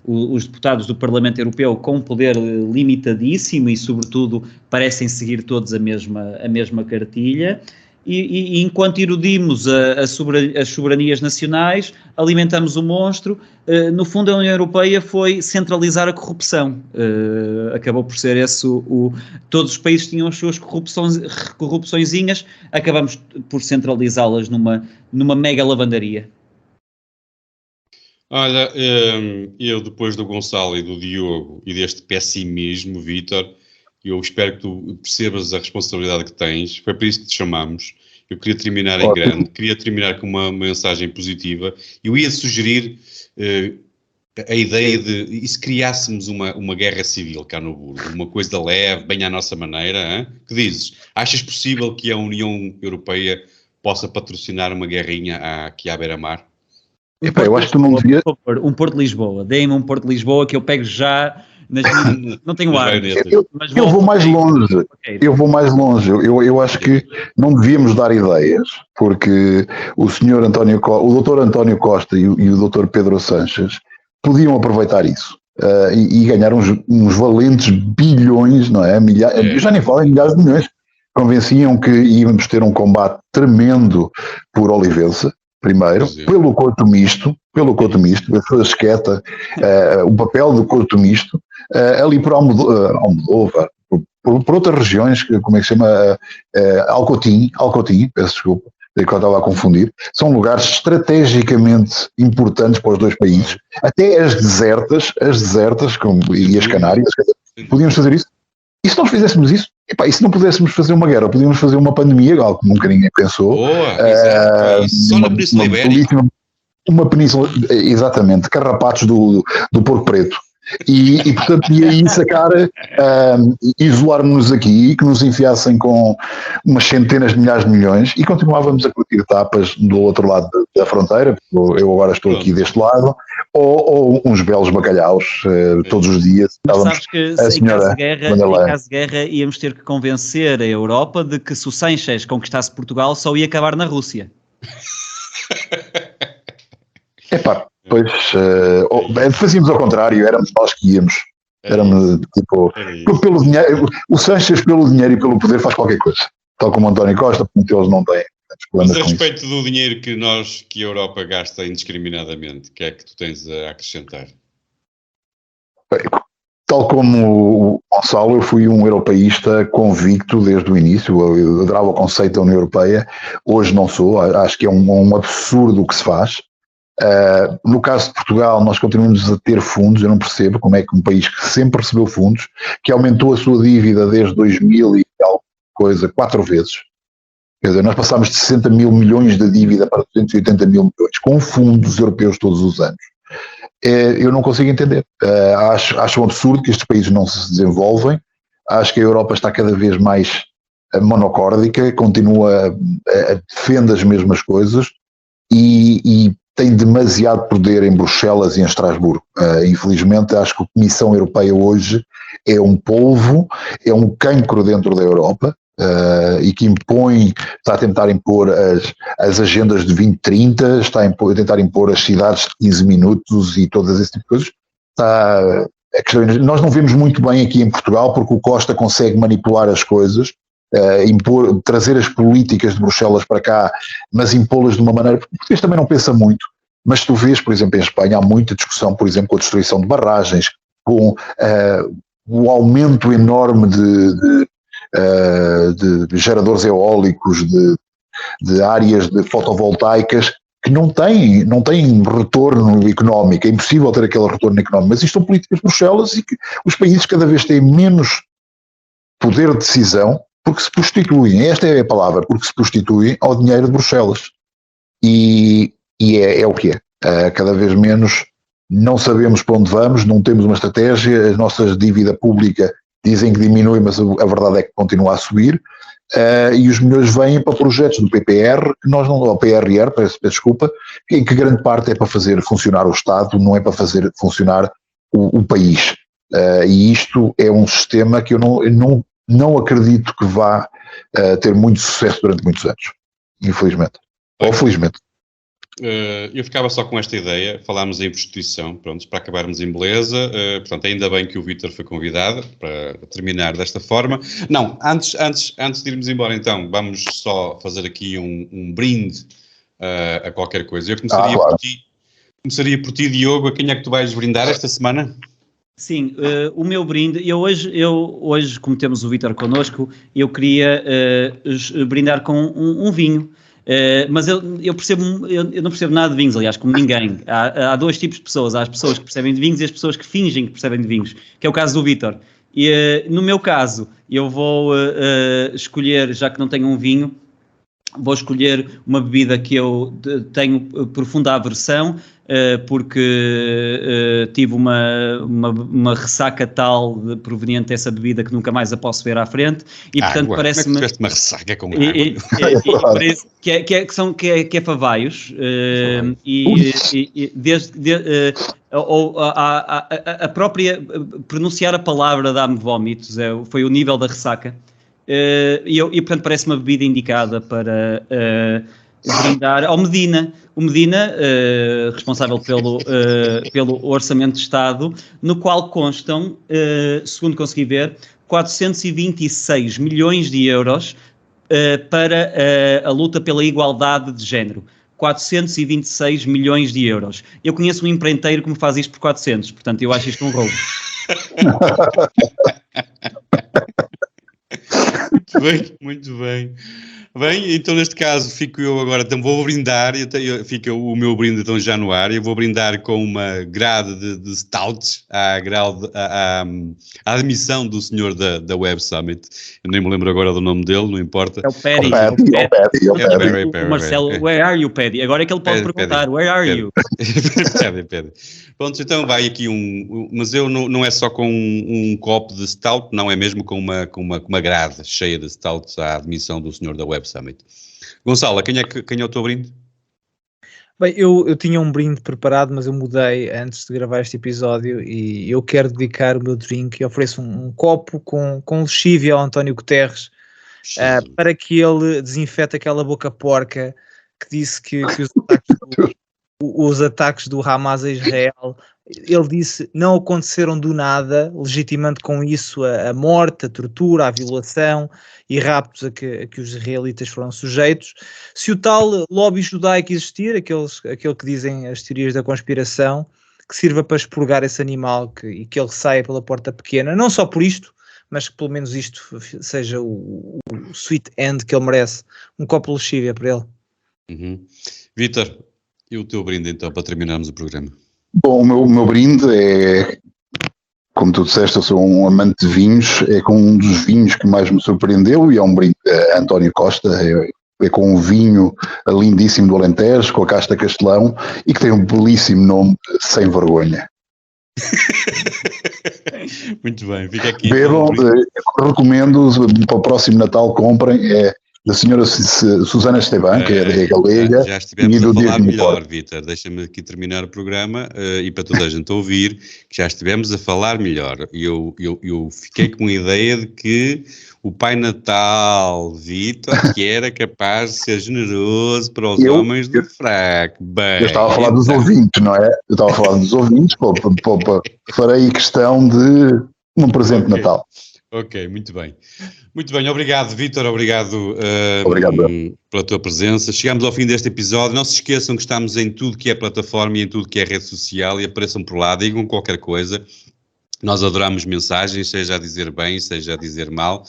os deputados do Parlamento Europeu com um poder limitadíssimo e, sobretudo, parecem seguir todos a mesma cartilha. E enquanto erudimos as soberanias nacionais, alimentamos o monstro. No fundo, a União Europeia foi centralizar a corrupção. Acabou por ser esse todos os países tinham as suas corrupçõezinhas, acabamos por centralizá-las numa mega lavandaria. Olha, eu depois do Gonçalo e do Diogo e deste pessimismo, Vítor, eu espero que tu percebas a responsabilidade que tens. Foi para isso que te chamamos. Eu queria terminar em grande, queria terminar com uma mensagem positiva. Eu ia sugerir a ideia de, e se criássemos uma guerra civil cá no Burgo, uma coisa leve, bem à nossa maneira, hein? Que dizes? Achas possível que a União Europeia possa patrocinar uma guerrinha aqui à beira-mar? Eu acho que tu não devias... Um Porto de Lisboa. Deem-me um Porto de Lisboa que eu pego já... Não tenho ar. Eu vou mais longe. Eu vou mais longe. Eu acho que não devíamos dar ideias, porque o Dr. António Costa e o Dr. Pedro Sanches podiam aproveitar isso e ganhar uns valentes bilhões, não é? Eu já nem falo em milhares de milhões. Convenciam que íamos ter um combate tremendo por Olivença. Primeiro, pelo Couto Misto, a sua esqueta, o papel do Couto Misto, ali por Almodóvar, por outras regiões, como é que se chama? Alcotim, peço desculpa, que eu estava a confundir, são lugares estrategicamente importantes para os dois países, até as desertas e as Canárias, podíamos fazer isso. E se nós fizéssemos isso? E se não pudéssemos fazer uma guerra, podíamos fazer uma pandemia, algo que nunca ninguém pensou. Só na Península Ibérica. Uma península, exatamente, carrapatos do porco preto. E portanto, ia aí sacar, isolar-nos aqui, que nos enfiassem com umas centenas de milhares de milhões e continuávamos a curtir tapas do outro lado da fronteira, eu agora estou aqui deste lado, ou uns belos bacalhaus todos os dias. Mas sabes que em caso de guerra íamos ter que convencer a Europa de que se o Sanchez conquistasse Portugal só ia acabar na Rússia. Pois, fazíamos ao contrário, éramos nós que íamos. Éramos tipo, pelo dinheiro, o Sanches pelo dinheiro e pelo poder faz qualquer coisa, tal como o António Costa, porque eles não têm problemas. Mas a respeito do dinheiro que a Europa gasta indiscriminadamente, o que é que tu tens a acrescentar? Tal como o Gonçalo, eu fui um europeísta convicto desde o início, eu adorava o conceito da União Europeia, hoje não sou, acho que é um absurdo o que se faz. No caso de Portugal, nós continuamos a ter fundos. Eu não percebo como é que um país que sempre recebeu fundos, que aumentou a sua dívida desde 2000 e alguma coisa, 4 vezes. Quer dizer, nós passámos de 60 mil milhões de dívida para 280 mil milhões, com fundos europeus todos os anos. Eu não consigo entender. Acho um absurdo que estes países não se desenvolvem. Acho que a Europa está cada vez mais monocórdica, continua a defender as mesmas coisas e tem demasiado poder em Bruxelas e em Estrasburgo. Infelizmente, acho que a Comissão Europeia hoje é um polvo, é um cancro dentro da Europa, e que está a tentar impor as agendas de 2030, está a tentar impor as cidades de 15 minutos e todas esse tipo de coisas. Nós não vemos muito bem aqui em Portugal, porque o Costa consegue manipular as coisas, trazer as políticas de Bruxelas para cá, mas impô-las de uma maneira, porque o português também não pensa muito, mas tu vês, por exemplo, em Espanha há muita discussão, por exemplo, com a destruição de barragens, com o aumento enorme de geradores eólicos, de áreas de fotovoltaicas que não têm retorno económico, é impossível ter aquele retorno económico, mas isto são políticas de Bruxelas e que os países cada vez têm menos poder de decisão, porque se prostituem, esta é a palavra, porque se prostituem ao dinheiro de Bruxelas. E é o que é. Cada vez menos não sabemos para onde vamos, não temos uma estratégia, a nossa dívida pública dizem que diminui, mas a verdade é que continua a subir, e os milhões vêm para projetos do PPR, que nós não, ou PRR, peço desculpa, em que grande parte é para fazer funcionar o Estado, não é para fazer funcionar o país. E isto é um sistema que eu não acredito que vá ter muito sucesso durante muitos anos, infelizmente. Ou felizmente. eu ficava só com esta ideia, falámos em prostituição, pronto, para acabarmos em beleza, portanto, ainda bem que o Vítor foi convidado para terminar desta forma. Não, antes de irmos embora então, vamos só fazer aqui um brinde a qualquer coisa. Eu começaria por ti, Diogo, a quem é que tu vais brindar esta semana? Sim, o meu brinde, eu hoje, como temos o Vítor connosco, eu queria brindar com um vinho. Mas eu não percebo nada de vinhos, aliás, como ninguém. Há dois tipos de pessoas. Há as pessoas que percebem de vinhos e as pessoas que fingem que percebem de vinhos, que é o caso do Vítor. E no meu caso, eu vou escolher, já que não tenho um vinho, vou escolher uma bebida que eu tenho profunda aversão, porque tive uma ressaca tal proveniente dessa bebida que nunca mais a posso ver à frente, e portanto parece-me... Como é que tiveste uma ressaca com água? Que é Favaios, a própria pronunciar a palavra dá-me vómitos, foi o nível da ressaca. E portanto parece uma bebida indicada para brindar ao Medina. O Medina, responsável pelo Orçamento de Estado, no qual constam, segundo consegui ver, 426 milhões de euros para a luta pela igualdade de género. 426 milhões de euros. Eu conheço um empreiteiro que me faz isto por 400, portanto eu acho isto um roubo. Muito bem. Bem, então neste caso fico eu agora, então vou brindar, fica o meu brinde então já no ar, eu vou brindar com uma grade de stouts à admissão do senhor da Web Summit, eu nem me lembro agora do nome dele, não importa. É o Paddy. O Marcelo, where are you, Paddy? Agora é que ele pode perguntar, where are you? Paddy. Pronto, então vai aqui mas eu não é só com um copo de stout, não é mesmo com uma grade cheia de stouts à admissão do senhor da Web Summit. Gonçalo, quem é o teu brinde? Bem, eu tinha um brinde preparado, mas eu mudei antes de gravar este episódio e eu quero dedicar o meu drink e ofereço um copo com lexívia ao António Guterres para que ele desinfete aquela boca porca que disse que os ataques do Hamas a Israel, ele disse, não aconteceram do nada, legitimando com isso a morte, a tortura, a violação e raptos a que os israelitas foram sujeitos. Se o tal lobby judaico existir, aquele que dizem as teorias da conspiração, que sirva para expurgar esse animal e que ele saia pela porta pequena, não só por isto, mas que pelo menos isto seja o sweet end que ele merece. Um copo de lexívia para ele. Uhum. Vítor, e o teu brinde então, para terminarmos o programa? Bom, o meu brinde é, como tu disseste, eu sou um amante de vinhos, é com um dos vinhos que mais me surpreendeu e é um brinde a António Costa, é com um vinho lindíssimo do Alentejo, com a Casta Castelão e que tem um belíssimo nome de Sem Vergonha. Muito bem, fica aqui. Bebam, recomendo, para o próximo Natal comprem, da senhora Susana Esteban, que é galega. Já estivemos a falar melhor, Vítor. Deixa-me aqui terminar o programa e para toda a gente ouvir, que já estivemos a falar melhor. E eu fiquei com a ideia de que o Pai Natal, Vítor, que era capaz de ser generoso para os homens do fraco. Bem, eu estava a falar dos ouvintes, não é? Eu estava a falar dos ouvintes, farei questão de um presente de Natal. Ok, muito bem. Muito bem, obrigado Vítor, obrigado pela tua presença. Chegamos ao fim deste episódio. Não se esqueçam que estamos em tudo que é plataforma e em tudo que é rede social e apareçam por lá, digam qualquer coisa. Nós adoramos mensagens, seja a dizer bem, seja a dizer mal.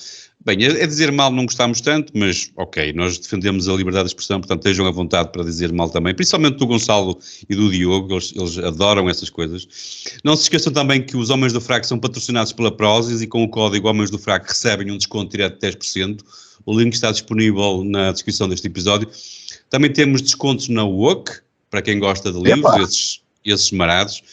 Bem, a dizer mal não gostamos tanto, mas ok, nós defendemos a liberdade de expressão, portanto estejam à vontade para dizer mal também, principalmente do Gonçalo e do Diogo, eles adoram essas coisas. Não se esqueçam também que os Homens do Fraco são patrocinados pela Prozis e com o código Homens do Fraco recebem um desconto direto de 10%. O link está disponível na descrição deste episódio. Também temos descontos na WOC, para quem gosta de livros, esses marados.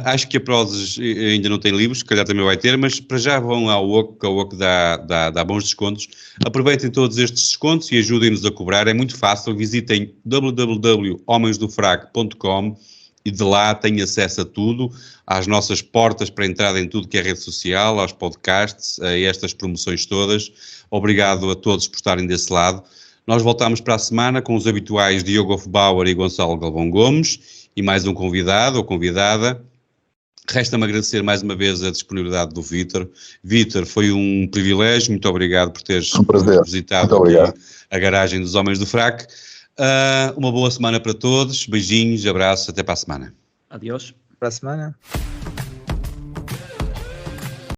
Acho que a Prozis ainda não tem livros, se calhar também vai ter, mas para já vão ao WOC, que a WOC dá bons descontos. Aproveitem todos estes descontos e ajudem-nos a cobrar, é muito fácil, visitem www.homensdofraco.com e de lá têm acesso a tudo, às nossas portas para entrada em tudo que é rede social, aos podcasts, a estas promoções todas. Obrigado a todos por estarem desse lado. Nós voltamos para a semana com os habituais Diogo Hofbauer e Gonçalo Galvão Gomes e mais um convidado ou convidada. Resta-me agradecer mais uma vez a disponibilidade do Vítor. Vítor, foi um privilégio, muito obrigado por teres visitado a garagem dos Homens do Frac. Uma boa semana para todos, beijinhos, abraços, até para a semana. Adiós. Para a semana.